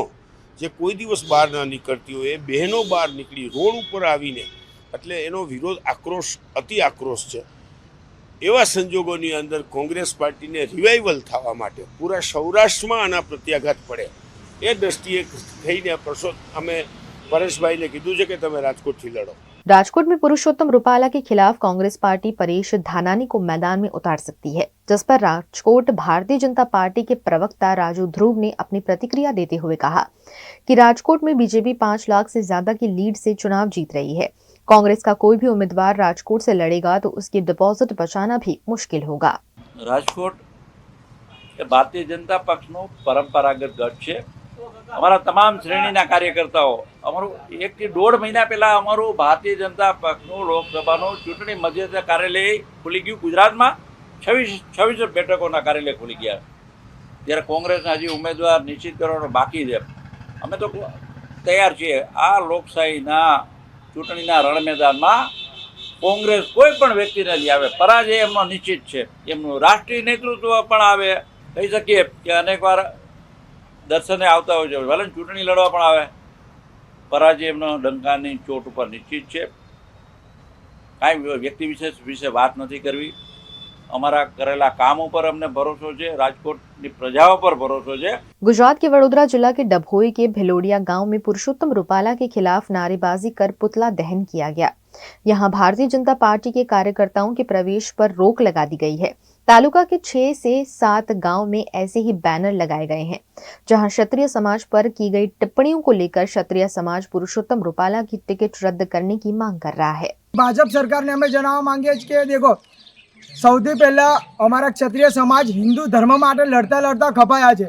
જે કોઈ દિવસ બહાર ન નીકળતી હોય એ બહેનો બહાર નીકળી રોડ ઉપર આવીને એટલે એનો વિરોધ આક્રોશ અતિ આક્રોશ છે। એવા સંજોગોની અંદર કોંગ્રેસ પાર્ટીને રિવાઇવલ થવા માટે પૂરા સૌરાષ્ટ્રમાં આના પ્રત્યાઘાત પડે એ દ્રષ્ટિએ થઈને અમે પરેશભાઈને કીધું છે કે તમે રાજકોટથી લડો। राजकोट में पुरुषोत्तम रूपाला के खिलाफ कांग्रेस पार्टी परेश धानानी को मैदान में उतार सकती है, जिस पर राजकोट भारतीय जनता पार्टी के प्रवक्ता राजू ध्रुव ने अपनी प्रतिक्रिया देते हुए कहा कि राजकोट में बीजेपी 5 लाख से ज्यादा की लीड से चुनाव जीत रही है। कांग्रेस का कोई भी उम्मीदवार राजकोट से लड़ेगा तो उसकी डिपॉजिट बचाना भी मुश्किल होगा। राजकोट भारतीय जनता पक्षनो परंपरागत गढ़ है। અમારા તમામ શ્રેણીના કાર્યકર્તાઓ અમારું 1 થી 1.5 મહિના પહેલા અમારું ભારતીય જનતા પક્ષનું લોકસભાનું ચૂંટણી મધ્યસ્થ કાર્યાલય ખુલી ગયું। ગુજરાતમાં 26 બેઠકોના કાર્યાલય ખુલી ગયા, જ્યારે કોંગ્રેસના હજી ઉમેદવાર નિશ્ચિત કરવાનો બાકી છે। અમે તો તૈયાર છીએ આ લોકશાહીના ચૂંટણીના રણ મેદાનમાં કોંગ્રેસ કોઈ પણ વ્યક્તિને લઈ આવે, પરાજય એમનો નિશ્ચિત છે। એમનું રાષ્ટ્રીય નેતૃત્વ પણ આવે, કહી શકીએ કે અનેકવાર દર્શને આવતા હોય છે, ભલે ચૂંટણી લડવા પણ આવે, પરાજય એમનો ડંકાની ચોટ ઉપર નિશ્ચિત છે। કાંઈ વ્યક્તિ વિશેષ વિશે વાત નથી કરવી। અમારા કરેલા કામ ઉપર અમને ભરોસો છે, રાજકોટની પ્રજાઓ પર ભરોસો છે। गुजरात के वडोदरा जिला के डभोई के भिलोडिया गांव में पुरुषोत्तम रूपाला के खिलाफ नारेबाजी कर पुतला दहन किया गया। यहां भारतीय जनता पार्टी के कार्यकर्ताओं के प्रवेश पर रोक लगा दी गई है। तालुका के 6 से 7 गांव में ऐसे ही बैनर लगाए गए हैं, जहां क्षत्रिय समाज पर की गई टिप्पणियों को लेकर क्षत्रिय समाज पुरुषोत्तम रूपाला की टिकट रद्द करने की मांग कर रहा है। भाजप सरकार ने हमें जनावा मांगे कि देखो સૌથી પહેલા અમારા ક્ષત્રિય સમાજ હિન્દુ ધર્મ માટે લડતા લડતા ખપાયા છે।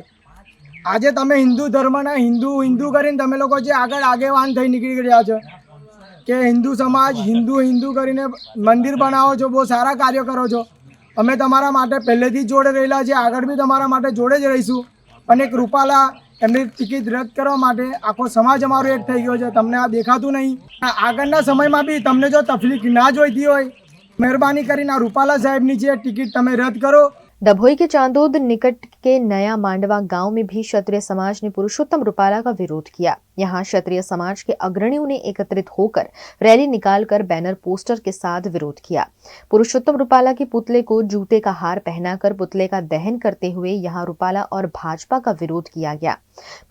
આજે તમે હિન્દુ ધર્મના હિન્દુ કરીને તમે લોકો જે આગળ આગેવાન થઈ નીકળી રહ્યા છો કે હિન્દુ સમાજ હિન્દુ કરીને મંદિર બનાવો છો, બહુ સારા કાર્ય કરો છો। અમે તમારા માટે પહેલેથી જ જોડે રહેલા છે, આગળ બી તમારા માટે જોડે જ રહીશું। અને એક રૂપાલા એમની ટિકિટ રદ કરવા માટે આખો સમાજ અમારો એક થઈ ગયો છે। તમને આ દેખાતું નહીં। આગળના સમયમાં બી તમને જો તકલીફ ના જોઈતી હોય, मेहरबानी કરીને રૂપાલા સાહેબની જે ટિકિટ તમે રદ કરો। डभोई के चांदोद निकट के नया मांडवा गांव में भी क्षत्रिय समाज ने पुरुषोत्तम रूपाला का विरोध किया। यहां क्षत्रिय समाज के अग्रणियों ने एकत्रित होकर रैली निकालकर बैनर पोस्टर के साथ विरोध किया। पुरुषोत्तम रूपाला के पुतले को जूते का हार पहनाकर पुतले का दहन करते हुए यहां रूपाला और भाजपा का विरोध किया गया।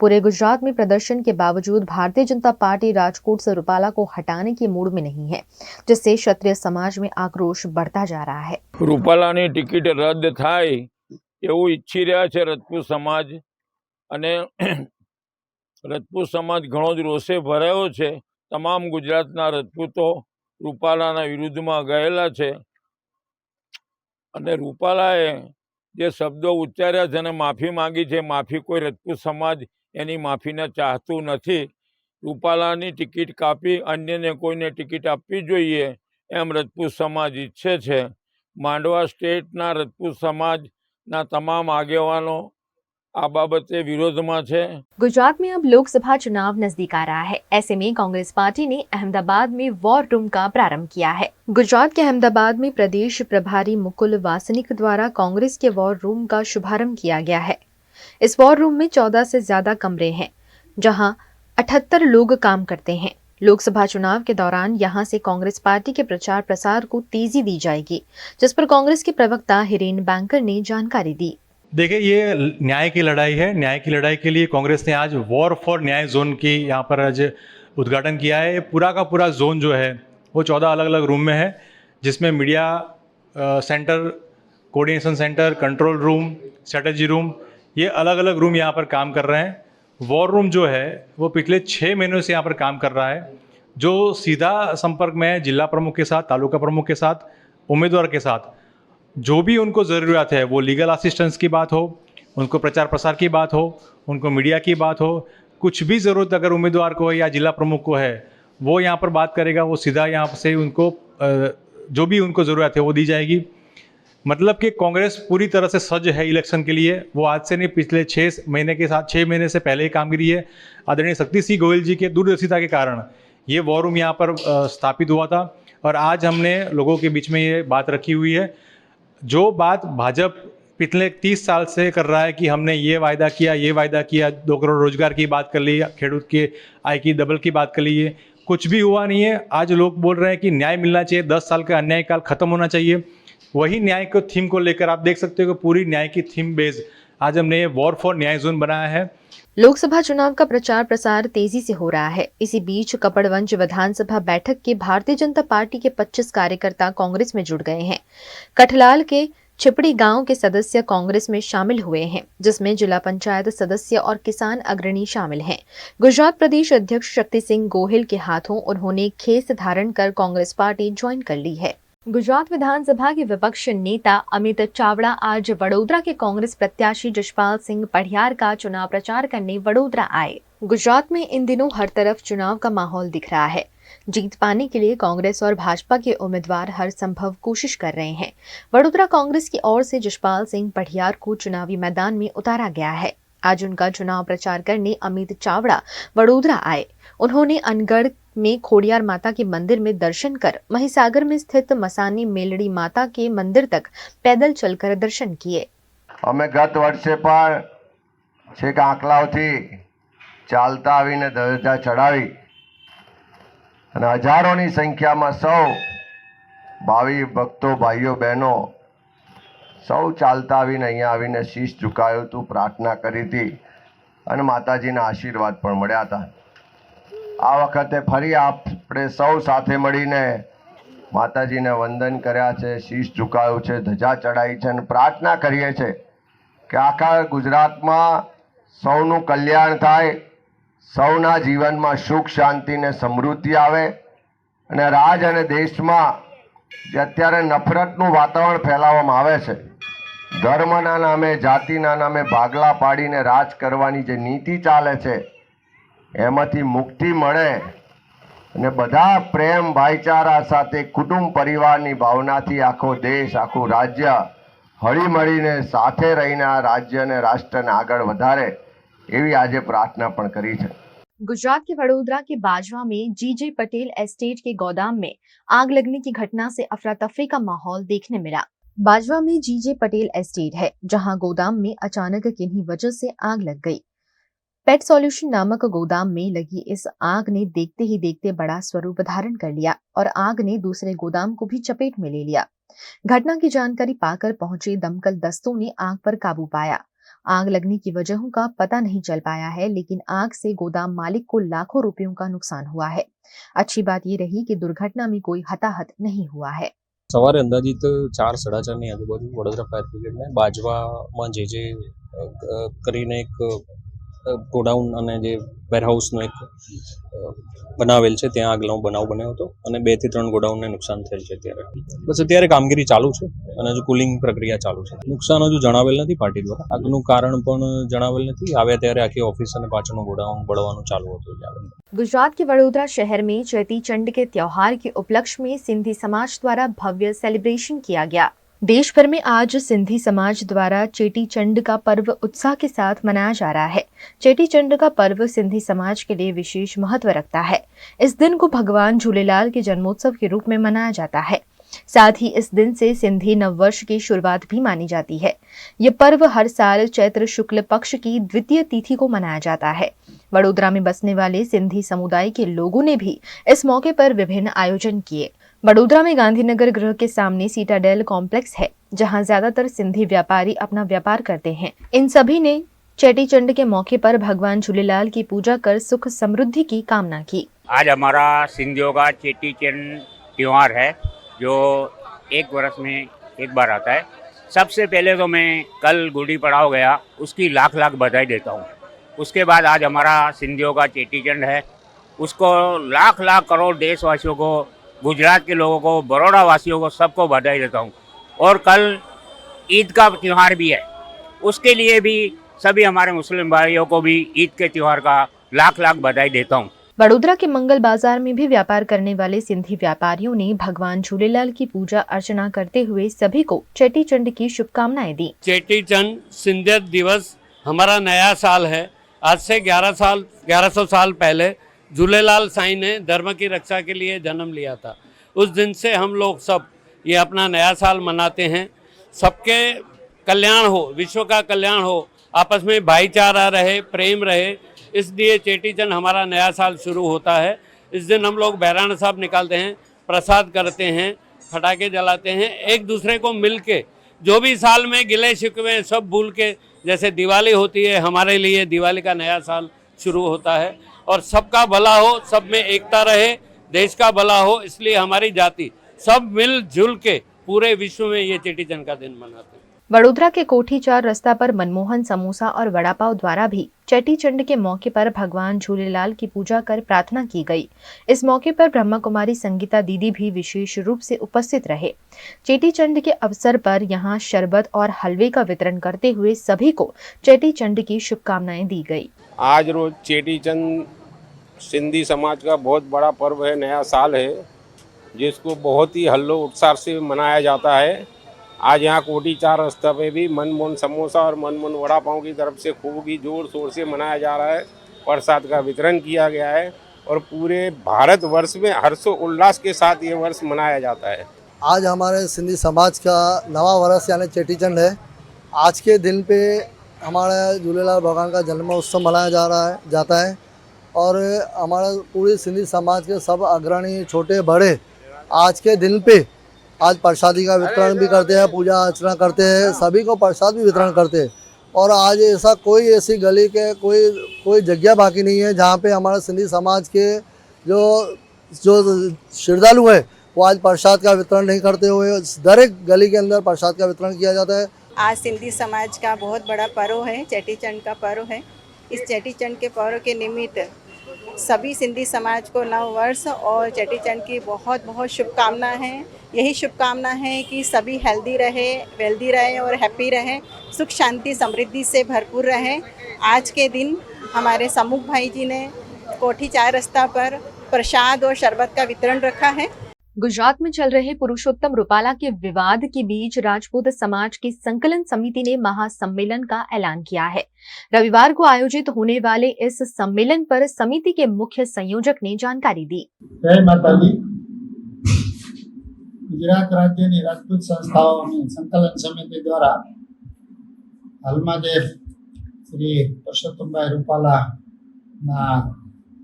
पूरे गुजरात में प्रदर्शन के बावजूद भारतीय जनता पार्टी राजकोट से रूपाला को हटाने की मूड में नहीं है, जिससे क्षत्रिय समाज में आक्रोश बढ़ता जा रहा है। રૂપાલાની ટિકિટ રદ થાય એવું ઈચ્છી રહ્યા છે રજપૂત સમાજ, અને રજપૂત સમાજ ઘણો જ રોષે ભરાયો છે। તમામ ગુજરાતના રજપૂતો રૂપાલાના વિરુદ્ધમાં ગયેલા છે, અને રૂપાલાએ જે શબ્દો ઉચ્ચાર્યા છે અને માફી માંગી છે, માફી કોઈ રજપૂત સમાજ એની માફીને ચાહતું નથી। રૂપાલાની ટિકિટ કાપી અન્યને કોઈને ટિકિટ આપવી જોઈએ એમ રજપૂત સમાજ ઈચ્છે છે। માંડવા સ્ટેટના રજપૂત સમાજના તમામ આગેવાનો આ બાબતે વિરોધમાં છે। गुजरात में अब लोकसभा चुनाव नजदीक आ रहा है। ऐसे में कांग्रेस पार्टी ने अहमदाबाद में वॉर रूम का प्रारंभ किया है। गुजरात के अहमदाबाद में प्रदेश प्रभारी मुकुल वासनिक द्वारा कांग्रेस के वॉर रूम का शुभारंभ किया गया है। इस वॉर रूम में 14 से ज्यादा कमरे हैं, जहां 78 लोग काम करते हैं। लोकसभा चुनाव के दौरान यहां से कांग्रेस पार्टी के प्रचार प्रसार को तेजी दी जाएगी, जिस पर कांग्रेस के प्रवक्ता हिरेन बैंकर ने जानकारी दी। देखिए, ये न्याय की लड़ाई है। न्याय की लड़ाई के लिए कांग्रेस ने आज वॉर फॉर न्याय जोन की यहाँ पर आज उद्घाटन किया है। पूरा का पूरा जोन जो है वो 14 अलग अलग रूम में है, जिसमें media centre, coordination centre, control room, strategy room, ये अलग अलग रूम यहाँ पर काम कर रहे हैं। वॉर रूम जो है वो पिछले 6 महीनों से यहाँ पर काम कर रहा है, जो सीधा संपर्क में है जिला प्रमुख के साथ, तालुका प्रमुख के साथ, उम्मीदवार के साथ। जो भी उनको ज़रूरत है, वो लीगल असिस्टेंस की बात हो, उनको प्रचार प्रसार की बात हो, उनको मीडिया की बात हो, कुछ भी ज़रूरत अगर उम्मीदवार को या जिला प्रमुख को है, वो यहाँ पर बात करेगा। वो सीधा यहाँ से उनको जो भी उनको ज़रूरत है वो दी जाएगी। मतलब कि कांग्रेस पूरी तरह से सज्ज है इलेक्शन के लिए। वो आज से नहीं, पिछले 6 महीने से पहले ही काम करी है। आदरणीय शक्ति सिंह गोयल जी के दूरदर्शिता के कारण ये वॉर रूम यहाँ पर स्थापित हुआ था, और आज हमने लोगों के बीच में ये बात रखी हुई है। जो बात भाजपा पिछले 30 साल से कर रहा है कि हमने ये वायदा किया, 2 करोड़ रोजगार की बात कर ली, खेडूत के आय की डबल की बात कर ली, है कुछ भी हुआ नहीं है। आज लोग बोल रहे हैं कि न्याय मिलना चाहिए, 10 साल का अन्याय काल खत्म होना चाहिए। वही न्याय को थीम को लेकर आप देख सकते हो कि पूरी न्याय की थीम बेस्ड आज हमने ये वॉर फॉर न्याय जोन बनाया है। लोकसभा चुनाव का प्रचार प्रसार तेजी से हो रहा है। इसी बीच कपड़वंज विधानसभा बैठक के भारतीय जनता पार्टी के 25 कार्यकर्ता कांग्रेस में जुड़ गए हैं। कठलाल के छिपड़ी गांव के सदस्य कांग्रेस में शामिल हुए हैं, जिसमें जिला पंचायत सदस्य और किसान अग्रणी शामिल हैं। गुजरात प्रदेश अध्यक्ष शक्ति सिंह गोहिल के हाथों उन्होंने खेस धारण कर कांग्रेस पार्टी ज्वाइन कर ली है। गुजरात विधानसभा के विपक्ष नेता अमित चावड़ा आज वडोदरा के कांग्रेस प्रत्याशी जशपाल सिंह पढ़ियार का चुनाव प्रचार करने वडोदरा आए। गुजरात में इन दिनों हर तरफ चुनाव का माहौल दिख रहा है। जीत पाने के लिए कांग्रेस और भाजपा के उम्मीदवार हर संभव कोशिश कर रहे हैं। वडोदरा कांग्रेस की ओर से जशपाल सिंह पढ़ियार को चुनावी मैदान में उतारा गया है। आज उनका चुनाव प्रचार करने अमित चावड़ा वडोदरा आए। उन्होंने अनगढ़ में खोडियार माता के मंदिर में दर्शन कर महिसागर में स्थित मसानी मेलड़ी माता के मंदिर तक पैदल चलकर दर्शन किए। અમે ગત વર્ષે પણ છેક આંકલાઓથી ચાલતા આવીને ધજા ચડાવી અને હજારોની સંખ્યામાં સૌ ભાવિ ભક્તો, ભાઈઓ, બહેનો સૌ ચાલતા આવીને અહીંયા આવીને શીશ ઝુકાયું હતું, પ્રાર્થના કરી હતી અને માતાજીના આશીર્વાદ પણ મળ્યા હતા। આ વખતે ફરી આપણે સૌ સાથે મળીને માતાજીને વંદન કર્યા છે, શીશ ઝુકાયું છે, ધજા ચડાઈ છે અને પ્રાર્થના કરીએ છે કે આખા ગુજરાતમાં સૌનું કલ્યાણ થાય, સૌના જીવનમાં સુખ, શાંતિ ને સમૃદ્ધિ આવે અને રાજ અને દેશમાં જે અત્યારે નફરતનું વાતાવરણ ફેલાવવામાં આવે છે, ધર્મના નામે, જાતિના નામે ભાગલા પાડીને રાજ કરવાની જે નીતિ ચાલે છે, એમાંથી મુક્તિ મળે અને બધા પ્રેમ, ભાઈચારા સાથે કુટુંબ પરિવારની ભાવનાથી આખો દેશ, આખું રાજ્ય હળીમળીને સાથે રહીને આ રાજ્ય અને રાષ્ટ્રને આગળ વધારે એવી આજે प्रार्थना પણ કરી છે। गुजरात के वडोदरा के बाजवा में जीजे पटेल एस्टेट के गोदाम में आग लगने की घटना से अफरा तफरी का माहौल देखने मिला। बाजवा में जीजे पटेल एस्टेट है, जहां गोदाम में अचानक किन्हीं वजह से आग लग गई। पेट सॉल्यूशन नामक गोदाम में लगी इस आग ने देखते ही देखते बड़ा स्वरूप धारण कर लिया और आग ने दूसरे गोदाम को भी चपेट में ले लिया। घटना की जानकारी पाकर पहुंचे दमकल दस्तों ने आग पर काबू पाया। आग लगने की वजहों का पता नहीं चल पाया है, लेकिन आग से गोदाम मालिक को लाखों रुपयों का नुकसान हुआ है। अच्छी बात ये रही कि दुर्घटना में कोई हताहत नहीं हुआ है। सवारे अंदाजित 4-4:30 આજુબાજુ વડોદરા ફાયર બ્રિગેડને બાજવામાં જે કરીને એક ગોડાઉન અને જે વેરહાઉસનો એક બનાવેલ છે ત્યાં આગનો બનાવ બન્યો હતો અને 2 થી 3 ગોડાઉનને નુકસાન થયેલ છે। ત્યારે બસ અત્યારે કામગીરી ચાલુ છે અને હજુ કુલિંગ પ્રક્રિયા ચાલુ છે। નુકસાન હજુ જણાવેલ નથી પાર્ટી દ્વારા, આગનું કારણ પણ જણાવેલ નથી। આવ્યા ત્યારે આખી ઓફિસ અને પાછળનું ગોડાઉન બળવાનું ચાલુ હતું। गुजरात के वडोदरा शहर में चेटी चंड के त्योहार के उपलक्ष्य में सिंधी समाज द्वारा भव्य सेलिब्रेशन किया गया। देश भर में आज सिंधी समाज द्वारा चेटी चंड का पर्व उत्साह के साथ मनाया जा रहा है। चेटी चंड का पर्व सिंधी समाज के लिए विशेष महत्व रखता है। इस दिन को भगवान झूलेलाल के जन्मोत्सव के रूप में मनाया जाता है। साथ ही इस दिन से सिंधी नववर्ष की शुरुआत भी मानी जाती है। ये पर्व हर साल चैत्र शुक्ल पक्ष की द्वितीय तिथि को मनाया जाता है। वडोदरा में बसने वाले सिंधी समुदाय के लोगों ने भी इस मौके पर विभिन्न आयोजन किए। वडोदरा में गांधीनगर गृह के सामने सीटाडेल कॉम्प्लेक्स है, जहां ज्यादातर सिंधी व्यापारी अपना व्यापार करते हैं। इन सभी ने चेटी चंड के मौके पर भगवान झूलेलाल की पूजा कर सुख समृद्धि की कामना की। आज हमारा सिंधियों का चेटी चंड त्योहार है, जो 1 वर्ष में एक बार आता है। सबसे पहले तो मैं कल गुड़ी पड़ाव गया, उसकी लाख लाख बधाई देता हूँ। उसके बाद आज हमारा सिंधियों का चेटी चंड है, उसको लाख लाख करोड़ देशवासियों को, गुजरात के लोगों को, बड़ौदा वासियों को, सबको बधाई देता हूँ। और कल ईद का त्यौहार भी है, उसके लिए भी सभी हमारे मुस्लिम भाइयों को भी ईद के त्यौहार का लाख लाख बधाई देता हूँ। वडोदरा के मंगल बाजार में भी व्यापार करने वाले सिंधी व्यापारियों ने भगवान झूलेलाल की पूजा अर्चना करते हुए सभी को चेटी चंड की शुभकामनाएं दी। चेटी चंड सिंधियत दिवस हमारा नया साल है। आज से 1100 साल पहले झूलेलाल साईं ने धर्म की रक्षा के लिए जन्म लिया था। उस दिन से हम लोग सब ये अपना नया साल मनाते हैं। सबके कल्याण हो, विश्व का कल्याण हो, आपस में भाईचारा रहे, प्रेम रहे, इसलिए चेटी चंड हमारा नया साल शुरू होता है। इस दिन हम लोग बहराना साहब निकालते हैं, प्रसाद करते हैं, पटाखे जलाते हैं, एक दूसरे को मिल के जो भी साल में गिले शिकवे सब भूल के, जैसे दिवाली होती है हमारे लिए दिवाली का नया साल शुरू होता है। और सबका भला हो, सब में एकता रहे, देश का भला हो, इसलिए हमारी जाति सब मिलजुल के पूरे विश्व में ये चेटी चंड का दिन मनाते हैं। वडोदरा के कोठी 4 रास्ता पर मनमोहन समोसा और वड़ा पाव द्वारा भी चेटी चंड के मौके पर भगवान झूलेलाल की पूजा कर प्रार्थना की गई। इस मौके पर ब्रह्मा कुमारी संगीता दीदी भी विशेष रूप से उपस्थित रहे। चेटी चंड के अवसर पर यहां शरबत और हलवे का वितरण करते हुए सभी को चेटी चंड की शुभकामनाएं दी गई। आज रोज चेटी चंद सिंधी समाज का बहुत बड़ा पर्व है, नया साल है, जिसको बहुत ही हल्लो उत्साह से मनाया जाता है। आज यहाँ कोठी 4 रास्ता पे भी मनमोहन समोसा और मनमोहन वड़ा पाव की तरफ से खूब ही जोर शोर से मनाया जा रहा है। प्रसाद का वितरण किया गया है और पूरे भारत वर्ष में हर्षोल्लास के साथ ये वर्ष मनाया जाता है। आज हमारे सिंधी समाज का नवा वर्ष यानी चेटी चंड है। आज के दिन पे हमारे झूलेलाल भगवान का जन्मोत्सव मनाया जाता है और हमारे पूरी सिंधी समाज के सब अग्रणी छोटे बड़े आज के दिन पे आज प्रसादी का वितरण भी करते हैं, पूजा अर्चना करते हैं, सभी को प्रसाद भी वितरण करते हैं। और आज ऐसी गली के कोई जगह बाकी नहीं है जहाँ पे हमारे सिंधी समाज के जो श्रद्धालु है वो आज प्रसाद का वितरण नहीं करते हुए हर एक गली के अंदर प्रसाद का वितरण किया जाता है। आज सिंधी समाज का बहुत बड़ा पर्व है, चेटी चंड का पर्व है। इस चेटी चंड के पर्व के निमित्त सभी सिंधी समाज को नव वर्ष और चेटी चंड की बहुत बहुत शुभकामनाएं हैं। यही शुभकामना है कि सभी हेल्दी रहे, वेल्दी रहे और हैप्पी रहे, सुख शांति समृद्धि से भरपूर रहे। आज के दिन हमारे समूह भाई जी ने कोठी 4 रास्ता पर प्रसाद और शरबत का वितरण रखा है। गुजरात में चल रहे पुरुषोत्तम रूपाला के विवाद के बीच राजपूत समाज की संकलन समिति ने महासम्मेलन का ऐलान किया है। रविवार को आयोजित होने वाले इस सम्मेलन पर समिति के मुख्य संयोजक ने जानकारी दी। जय माता दी। ગુજરાત રાજ્યની રાજપૂત સંસ્થાઓની સંકલન સમિતિ દ્વારા હાલમાં જે શ્રી પરસોત્તમભાઈ રૂપાલાના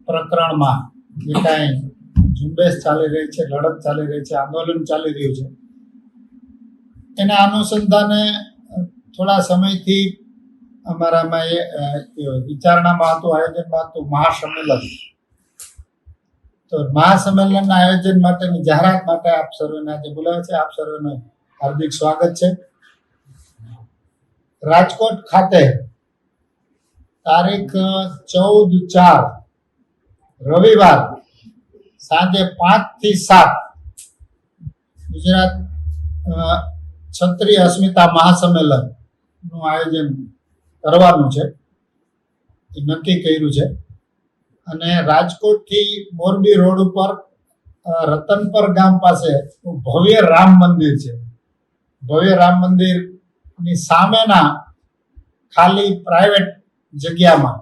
પ્રકરણમાં જે કાંઈ ઝુંબેશ ચાલી રહી છે, લડત ચાલી રહી છે, આંદોલન ચાલી રહ્યું છે, એના અનુસંધાને થોડા સમયથી અમારામાં એ વિચારણામાં હતું, આયોજનમાં હતું મહાસંમેલન. તો મહાસંમેલનના આયોજન માટેની જાહેરાત માટે આપ સર્વેને આજે બોલાવે છે. આપ સર્વેનું હાર્દિક સ્વાગત છે. રાજકોટ ખાતે તારીખ 14/4 રવિવાર સાંજે 5 થી 7 ગુજરાત ક્ષત્રિય અસ્મિતા મહાસંમેલન નું આયોજન કરવાનું છે, એ નક્કી કર્યું છે. અને રાજકોટ થી મોરબી રોડ ઉપર રતનપર ગામ પાસે ભવ્ય રામ મંદિર છે. ભવ્ય રામ મંદિર ની સામેના ખાલી પ્રાઇવેટ જગ્યામાં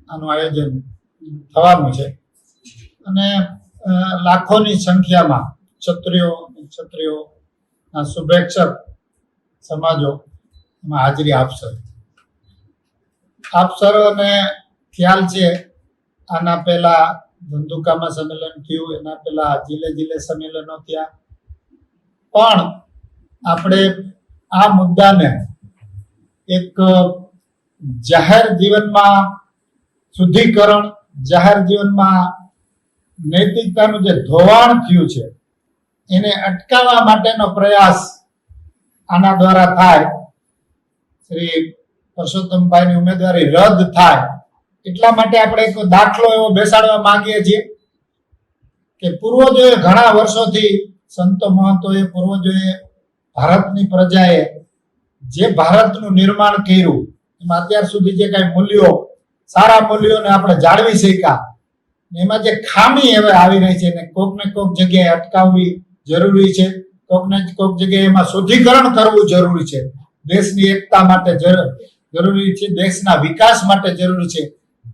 આનું આયોજન થવાનું છે. અને લાખોની સંખ્યામાં ક્ષત્રિયોના શુભેચ્છક સમાજો એમાં હાજરી આપશે. આપ સર્વને ખ્યાલ છે, આના પહેલા ધંધુકામાં સંમેલન થયું, એના પહેલા જિલ્લે સંમેલનો થયા, પણ આપણે આ મુદ્દાને એક જાહેર જીવનમાં શુદ્ધિકરણ, જાહેર જીવનમાં નૈતિકતાનું જે ધોવાણ થયું છે એને અટકાવવા માટેનો પ્રયાસ આના દ્વારા થાય, શ્રી પરસોત્તમભાઈની ઉમેદવારી રદ થાય, એટલા માટે આપણે એક દાખલો એવો બેસાડવા માંગીએ છીએ કે પૂર્વજોએ ઘણા વર્ષોથી, સંતો મહંતોએ, પૂર્વજોએ, ભારતની પ્રજાએ જે ભારતનું નિર્માણ કર્યું એમાં અત્યાર સુધી જે કઈ મૂલ્યો, સારા મૂલ્યોને આપણે જાળવી શક્યા, એમાં જે ખામી હવે આવી રહી છે ને કોક ને કોક જગ્યાએ અટકાવવી જરૂરી છે, કોક ને કોક જગ્યાએ એમાં શુદ્ધિકરણ કરવું જરૂરી છે. દેશની એકતા માટે જરૂરી છે, દેશના વિકાસ માટે જરૂરી છે,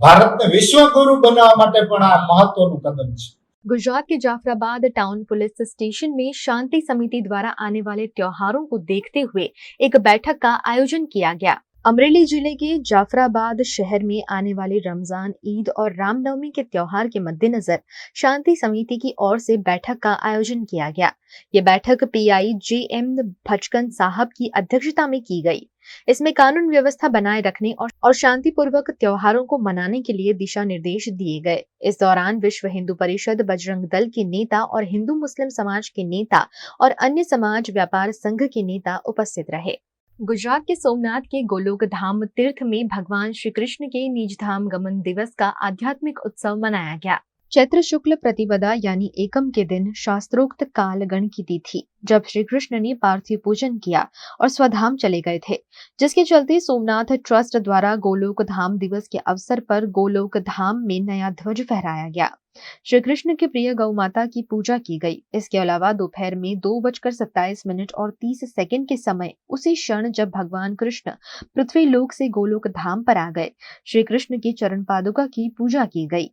भारत विश्वगुरु बनाने માટે પણ આ મહત્વનું કદમ છે. गुजरात के जाफराबाद टाउन पुलिस स्टेशन में शांति समिति द्वारा आने वाले त्योहारों को देखते हुए एक बैठक का आयोजन किया गया. अमरेली जिले के जाफराबाद शहर में आने वाले रमजान, ईद और रामनवमी के त्योहार के मद्देनजर शांति समिति की ओर से बैठक का आयोजन किया गया. ये बैठक पीआई JM भचकन साहब की अध्यक्षता में की गई. इसमें कानून व्यवस्था बनाए रखने और शांतिपूर्वक त्योहारों को मनाने के लिए दिशा निर्देश दिए गए. इस दौरान विश्व हिंदू परिषद, बजरंग दल के नेता और हिंदू मुस्लिम समाज के नेता और अन्य समाज व्यापार संघ के नेता उपस्थित रहे. गुजरात के सोमनाथ के गोलोक धाम तीर्थ में भगवान श्री कृष्ण के निज धाम गमन दिवस का आध्यात्मिक उत्सव मनाया गया. चैत्र शुक्ल प्रतिपदा यानी एकम के दिन शास्त्रोक्त काल गण की तिथि जब श्री कृष्ण ने पार्थिव पूजन किया और स्वधाम चले गए थे, जिसके चलते सोमनाथ ट्रस्ट द्वारा गोलोक धाम दिवस के अवसर पर गोलोक धाम में नया ध्वज फहराया गया. श्री कृष्ण के प्रिय गौ माता की पूजा की गई. इसके अलावा दोपहर में 2:27 और 30 के समय उसी क्षण जब भगवान कृष्ण पृथ्वी लोक से गोलोक धाम पर आ गए, श्री कृष्ण की चरण पादुका की पूजा की गई.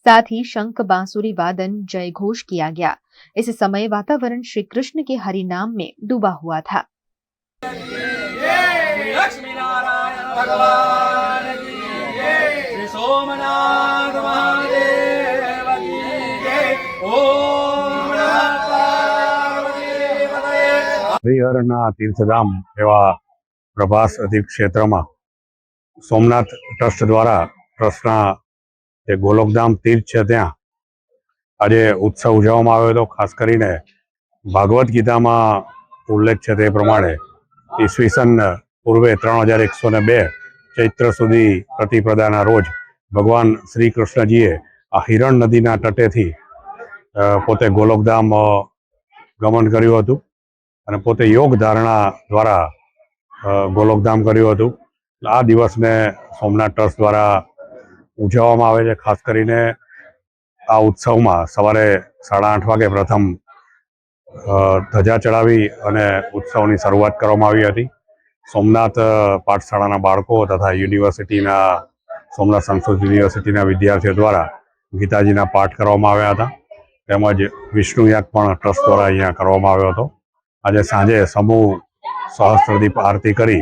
साथ ही शंख, बांसुरी वादन, जय घोष किया गया. इस समय वातावरण श्री कृष्ण के हरि नाम में डूबा हुआ था. હરિહરના તીર્થધામ એવા પ્રભાસ અધિક ક્ષેત્રમાં સોમનાથ ટ્રસ્ટ દ્વારા ટ્રસ્ટના જે ગોલોકધામ તીર્થ છે ત્યાં આજે ઉત્સવ ઉજવવામાં આવ્યો હતો. ખાસ કરીને ભાગવત ગીતામાં ઉલ્લેખ છે તે પ્રમાણે ઈસવીસન પૂર્વે 3102 ચૈત્ર સુધી પ્રતિપદાના રોજ ભગવાન શ્રી કૃષ્ણજીએ આ હિરણ નદીના તટેથી પોતે ગોલોકધામ ગમન કર્યું હતું અને પોતે યોગ ધારણા દ્વારા ગોલોકધામ કર્યું હતું. આ દિવસને સોમનાથ ટ્રસ્ટ દ્વારા ઉજવવામાં આવે છે. ખાસ કરીને આ ઉત્સવમાં સવારે 8:30 વાગે પ્રથમ ધજા ચડાવી અને ઉત્સવની શરૂઆત કરવામાં આવી હતી. સોમનાથ પાઠશાળાના બાળકો તથા યુનિવર્સિટીના સોમનાથ સંસ્કૃત યુનિવર્સિટીના વિદ્યાર્થીઓ દ્વારા ગીતાજીના પાઠ કરવામાં આવ્યા હતા. તેમજ વિષ્ણુ યાગ પણ ટ્રસ્ટ દ્વારા અહીંયા કરવામાં આવ્યો હતો. આજે સાંજે સમૂહ સહસ્ત્રદીપ આરતી કરી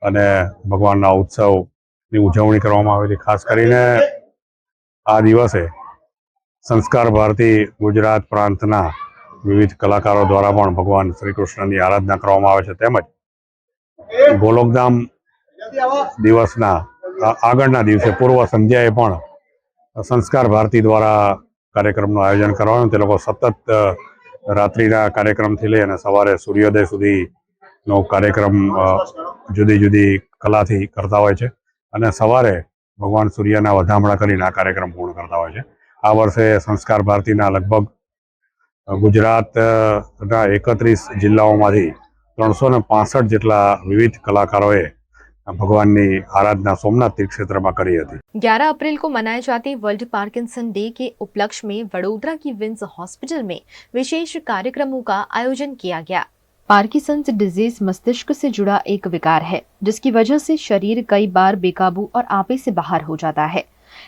અને ભગવાનના ઉત્સવની ઉજવણી કરવામાં આવેલી. ખાસ કરીને આ દિવસે સંસ્કાર ભારતી ગુજરાત પ્રાંતના વિવિધ કલાકારો દ્વારા પણ ભગવાન શ્રી કૃષ્ણની આરાધના કરવામાં આવે છે. તેમજ ગોલોકધામ દિવસના આગળના દિવસે પૂર્વ સંધ્યાએ પણ સંસ્કાર ભારતી દ્વારા કાર્યક્રમનું આયોજન કરવાનું. તે લોકો સતત રાત્રિના કાર્યક્રમથી લઈ અને સવારે સૂર્યોદય સુધીનો કાર્યક્રમ જુદી જુદી કલાથી કરતા હોય છે અને સવારે ભગવાન સૂર્યના વધામણા કરીને આ કાર્યક્રમ પૂર્ણ કરતા હોય છે. આ વર્ષે સંસ્કાર ભારતીના લગભગ ગુજરાતના 31 જિલ્લાઓમાંથી 365 જેટલા વિવિધ કલાકારોએ भगवान की आराधना सोमनाथ तीर्थ क्षेत्र में करी थी. 11 अप्रैल को मनाए जाते वर्ल्ड पार्किंसन डे के उपलक्ष्य में वडोदरा की विम्स हॉस्पिटल में विशेष कार्यक्रमों का आयोजन किया गया. पार्किंसंस डिजीज मस्तिष्क से जुड़ा एक विकार है जिसकी वजह से शरीर कई बार बेकाबू और आपे से बाहर हो जाता है.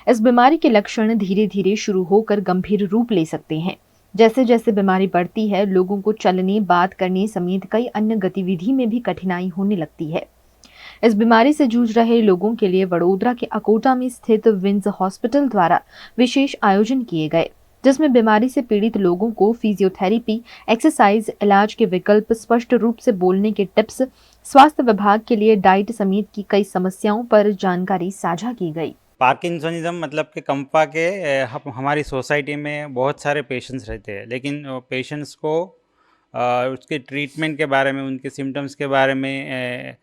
इस बीमारी के लक्षण धीरे धीरे शुरू होकर गंभीर रूप ले सकते हैं. जैसे जैसे बीमारी बढ़ती है, लोगों को चलने, बात करने समेत कई अन्य गतिविधि में भी कठिनाई होने लगती है. इस बीमारी से जूझ रहे लोगों के लिए वडोदरा के अकोटा में स्थित विम्स हॉस्पिटल द्वारा विशेष आयोजन किए गए, जिसमें बीमारी से पीड़ित लोगों को फिजियोथेरेपी, एक्सरसाइज, इलाज के विकल्प, स्पष्ट रूप से बोलने के टिप्स, स्वास्थ्य विभाग के लिए डाइट समेत की कई समस्याओं पर जानकारी साझा की गई. पार्किंसनिज्म मतलब कि कंपा के हमारी सोसाइटी में बहुत सारे पेशेंट्स रहते हैं, लेकिन पेशेंट्स को उसके ट्रीटमेंट के बारे में, उनके सिम्टम्स के बारे में,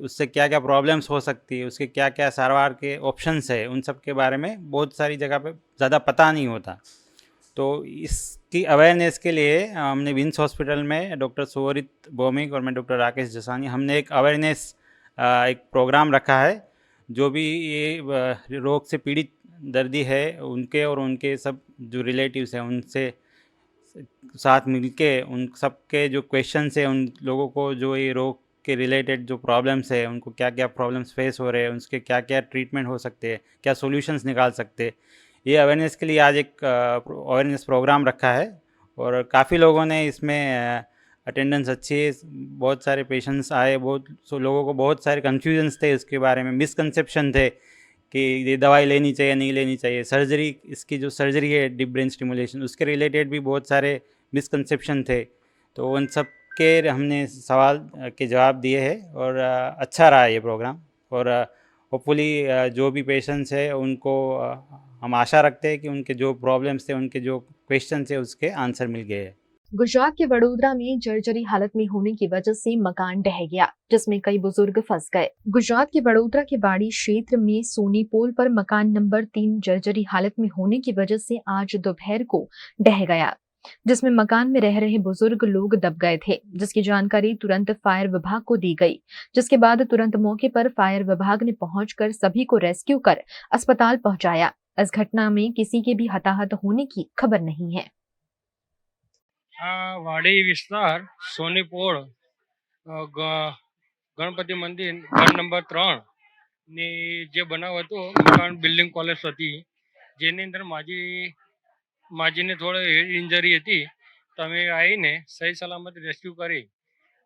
उससे क्या क्या प्रॉब्लम्स हो सकती है, उसके क्या क्या सारवार के ऑप्शंस है, उन सब के बारे में बहुत सारी जगह पे ज़्यादा पता नहीं होता. तो इसकी अवेयरनेस के लिए हमने विम्स हॉस्पिटल में डॉक्टर सुवरित भौमिक और मैं डॉक्टर राकेश जसानी हमने एक अवेयरनेस एक प्रोग्राम रखा है. जो भी ये रोग से पीड़ित दर्दी है उनके और उनके सब जो रिलेटिव्स हैं उनसे साथ मिलके उन सब के जो क्वेश्चंस है, उन लोगों को जो ये रोग के रिलेटेड जो प्रॉब्लम्स है, उनको क्या क्या प्रॉब्लम्स फेस हो रहे हैं, उसके क्या क्या ट्रीटमेंट हो सकते हैं, क्या सॉल्यूशंस निकाल सकते हैं, ये अवेयरनेस के लिए आज एक अवेयरनेस प्रोग्राम रखा है. और काफ़ी लोगों ने इसमें अटेंडेंस अच्छी है, बहुत सारे पेशेंट्स आए, बहुत लोगों को बहुत सारे कन्फ्यूजन्स थे उसके बारे में, मिसकंसेप्शन थे कि ये दवाई लेनी चाहिए नहीं लेनी चाहिए, सर्जरी, इसकी जो सर्जरी है डीप ब्रेन स्टिमुलेशन, उसके रिलेटेड भी बहुत सारे मिसकंसेप्शन थे. तो उन सब के हमने सवाल के जवाब दिए हैं और अच्छा रहा ये प्रोग्राम. और होपफुली जो भी पेशेंट्स है उनको हम आशा रखते हैं कि उनके जो प्रॉब्लम्स थे, उनके जो क्वेश्चन थे, उसके आंसर मिल गए हैं. गुजरात के वडोदरा में जर्जरी हालत में होने की वजह से मकान ढह गया, जिसमें कई बुजुर्ग फंस गए. गुजरात के वडोदरा के बाड़ी क्षेत्र में सोनी पोल पर मकान नंबर 3 जर्जरी हालत में होने की वजह से आज दोपहर को ढह गया, जिसमें मकान में रह रहे बुजुर्ग लोग दब गए थे, जिसकी जानकारी तुरंत फायर विभाग को दी गई, जिसके बाद तुरंत मौके पर फायर विभाग ने पहुंचकर सभी को रेस्क्यू कर अस्पताल पहुंचाया. इस घटना में किसी के भी हताहत होने की खबर नहीं है. वाड़ी विस्तार सोनीपोळ गणपति मंदिर घर नंबर 3 ने जे बनाव हतो मकान बिल्डिंग कॉलेज हती, जेनी अंदर माजीने थोड़ी हेड इंजरी हती. तो अमे आवीने सही सलामत रेस्क्यू करी.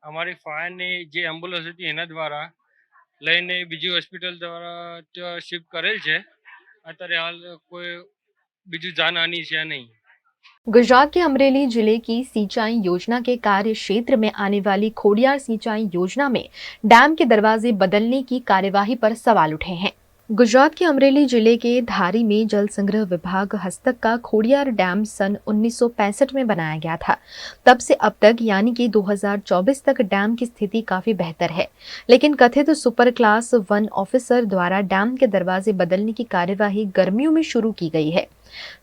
अमारी फायर ने जे एम्ब्युलन्स हती एना द्वारा लईने बीजी होस्पिटल द्वारा शिफ्ट करेल छे. अत्यारे हाल कोई बीजू जानहानि छे नहीं. गुजरात के अमरेली जिले की सिंचाई योजना के कार्य क्षेत्र में आने वाली खोडियार सिंचाई योजना में डैम के दरवाजे बदलने की कार्यवाही पर सवाल उठे हैं. गुजरात के अमरेली जिले के धारी में जल संग्रह विभाग हस्तक का खोडियार डैम सन 1965 में बनाया गया था. तब से अब तक यानी कि 2024 तक डैम की स्थिति काफी बेहतर है, लेकिन कथित सुपर क्लास 1 ऑफिसर द्वारा डैम के दरवाजे बदलने की कार्यवाही गर्मियों में शुरू की गई है.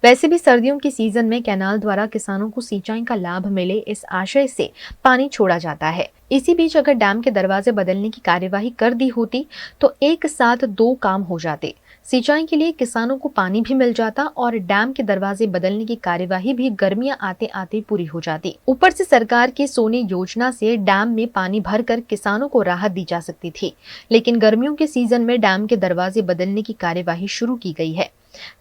वैसे भी सर्दियों के सीजन में कैनाल द्वारा किसानों को सिंचाई का लाभ मिले, इस आशय से पानी छोड़ा जाता है. इसी बीच अगर डैम के दरवाजे बदलने की कार्यवाही कर दी होती तो एक साथ 2 काम हो जाते. सिंचाई के लिए किसानों को पानी भी मिल जाता और डैम के दरवाजे बदलने की कार्यवाही भी गर्मियां आते आते पूरी हो जाती. ऊपर से सरकार के सोने योजना से डैम में पानी भरकर किसानों को राहत दी जा सकती थी, लेकिन गर्मियों के सीजन में डैम के दरवाजे बदलने की कार्यवाही शुरू की गई है,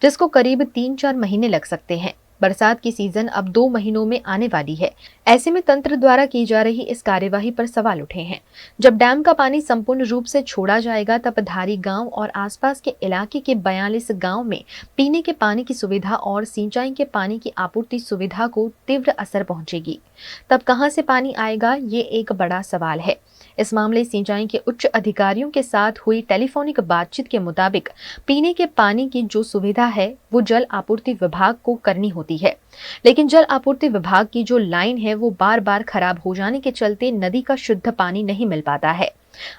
जिसको करीब 3-4 महीने लग सकते हैं. बरसात की सीजन अब 2 महीनों में आने वाली है। ऐसे में तंत्र द्वारा की जा रही इस कार्यवाही पर सवाल उठे हैं। जब डैम का पानी संपूर्ण रूप से छोड़ा जाएगा तब धारी गांव और आसपास के इलाके के 42 गांव में पीने के पानी की सुविधा और सिंचाई के पानी की आपूर्ति सुविधा को तीव्र असर पहुंचेगी। तब कहां से पानी आएगा, ये एक बड़ा सवाल है। इस मामले सिंचाई के उच्च अधिकारियों के साथ हुई टेलीफोनिक बातचीत के मुताबिक पीने के पानी की जो सुविधा है वो जल आपूर्ति विभाग को करनी होती है, लेकिन जल आपूर्ति विभाग की जो लाइन है वो बार बार खराब हो जाने के चलते नदी का शुद्ध पानी नहीं मिल पाता है।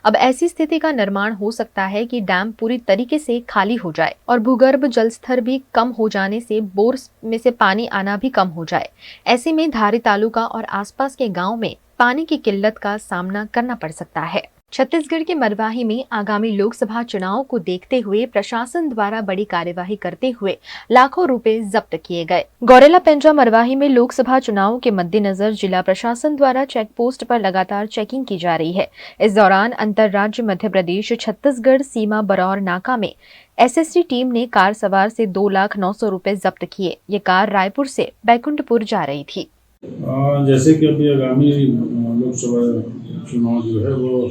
अब ऐसी स्थिति का निर्माण हो सकता है कि डैम पूरी तरीके से खाली हो जाए और भूगर्भ जल स्तर भी कम हो जाने से बोर में से पानी आना भी कम हो जाए। ऐसे में धारी तालुका और आसपास के गांव में पानी की किल्लत का सामना करना पड़ सकता है। छत्तीसगढ़ के मरवाही में आगामी लोकसभा चुनाव को देखते हुए प्रशासन द्वारा बड़ी कार्यवाही करते हुए लाखों रुपए जब्त किए गए। गौरेला पेंड्रा मरवाही में लोकसभा चुनाव के मद्देनजर जिला प्रशासन द्वारा चेक पोस्ट पर लगातार चेकिंग की जा रही है। इस दौरान अंतर्राज्य मध्य प्रदेश छत्तीसगढ़ सीमा बरौर नाका में एसएसटी टीम ने कार सवार से 2,09,000 रुपए जब्त किए। ये कार रायपुर से बैकुंठपुर जा रही थी। जैसे कि अभी आगामी लोकसभा चुनाव जो है वो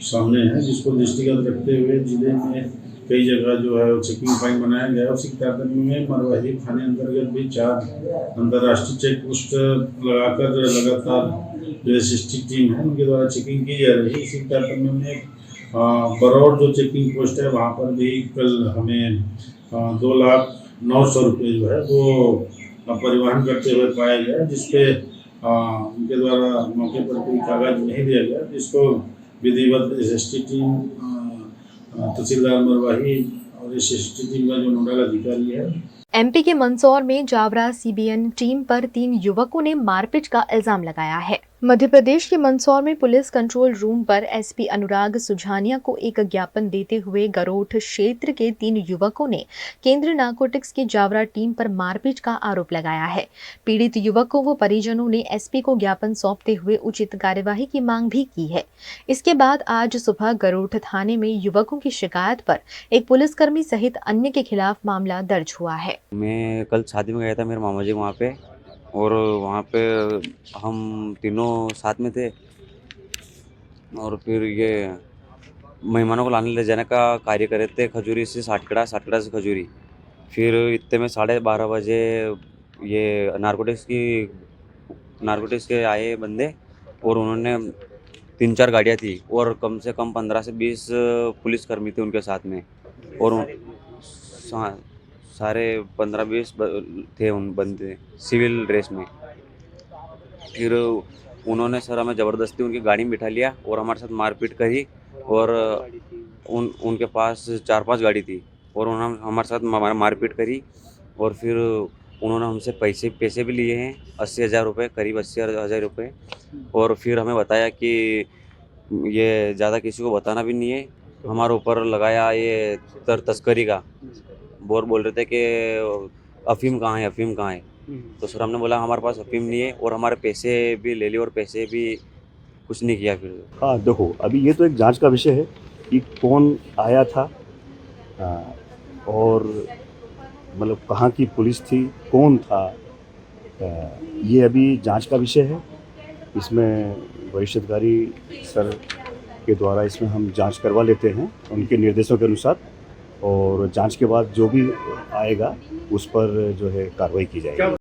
सामने है, जिसको दृष्टिगत रखते हुए जिले में कई जगह जो है चेकिंग पॉइंट बनाया गया है। उसी तारतम्य में मरवाही थाने अंतर्गत भी 4 अंतर्राष्ट्रीय चेक पोस्ट लगाकर लगातार जो एसएसटी टीम है उनके द्वारा चेकिंग की जा रही है। इसी तारतम्य में बरौर जो चेकिंग पोस्ट है वहाँ पर भी कल हमें 2,09,000 रुपये जो है वो परिवहन करते हुए पाया गया, जिसपे उनके द्वारा मौके पर कोई कागज नहीं दिया गया, जिसको विधिवत एसएसटी टीम तहसीलदार मरवाही और एसएसटी टीम का जो नोडल अधिकारी है। एमपी के मंदसौर में जावरा सीबीएन टीम पर 3 युवकों ने मारपीट का इल्जाम लगाया है। मध्य प्रदेश के मंदसौर में पुलिस कंट्रोल रूम पर एसपी अनुराग सुझानिया को एक ज्ञापन देते हुए गरोठ क्षेत्र के 3 युवकों ने केंद्रीय नारकोटिक्स की जावरा टीम पर मारपीट का आरोप लगाया है। पीड़ित युवकों व परिजनों ने एसपी को ज्ञापन सौंपते हुए उचित कार्यवाही की मांग भी की है। इसके बाद आज सुबह गरोठ थाने में युवकों की शिकायत पर एक पुलिसकर्मी सहित अन्य के खिलाफ मामला दर्ज हुआ है। मैं कल शादी में गया था, मेरे मामा जी वहाँ पे, और वहाँ पे हम तीनों साथ में थे और फिर ये मेहमानों को लाने ले जाने का कार्य कर रहे थे खजूरी से साटकड़ा से खजूरी। फिर इतने में 12:30 बजे ये नारकोटिक्स के आए बंदे और उन्होंने 3-4 गाड़ियाँ थी और कम से कम 15 से 20 पुलिसकर्मी थे उनके साथ में, और सारे 15-20 थे उन बंदे सिविल ड्रेस में। फिर उन्होंने सर हमें ज़बरदस्ती उनकी गाड़ी में बिठा लिया और हमारे साथ मारपीट करी, और उनके पास 4-5 गाड़ी थी और उन्होंने हमारे साथ मारपीट करी। और फिर उन्होंने हमसे पैसे भी लिए हैं 80,000 रुपये, करीब 80,000 रुपये। और फिर हमें बताया कि ये ज़्यादा किसी को बताना भी नहीं है। हमारे ऊपर लगाया ये तस्करी का, बोल रहे थे कि अफीम कहाँ है। तो सर हमने बोला हमारे पास अफीम नहीं है, और हमारे पैसे भी ले लिए और पैसे भी कुछ नहीं किया। फिर हाँ देखो, अभी ये तो एक जांच का विषय है कि कौन आया था और मतलब कहाँ की पुलिस थी, कौन था, ये अभी जांच का विषय है। इसमें वरिष्ठ अधिकारी सर के द्वारा इसमें हम जांच करवा लेते हैं उनके निर्देशों के अनुसार, और जांच के बाद जो भी आएगा उस पर जो है कार्रवाई की जाएगी।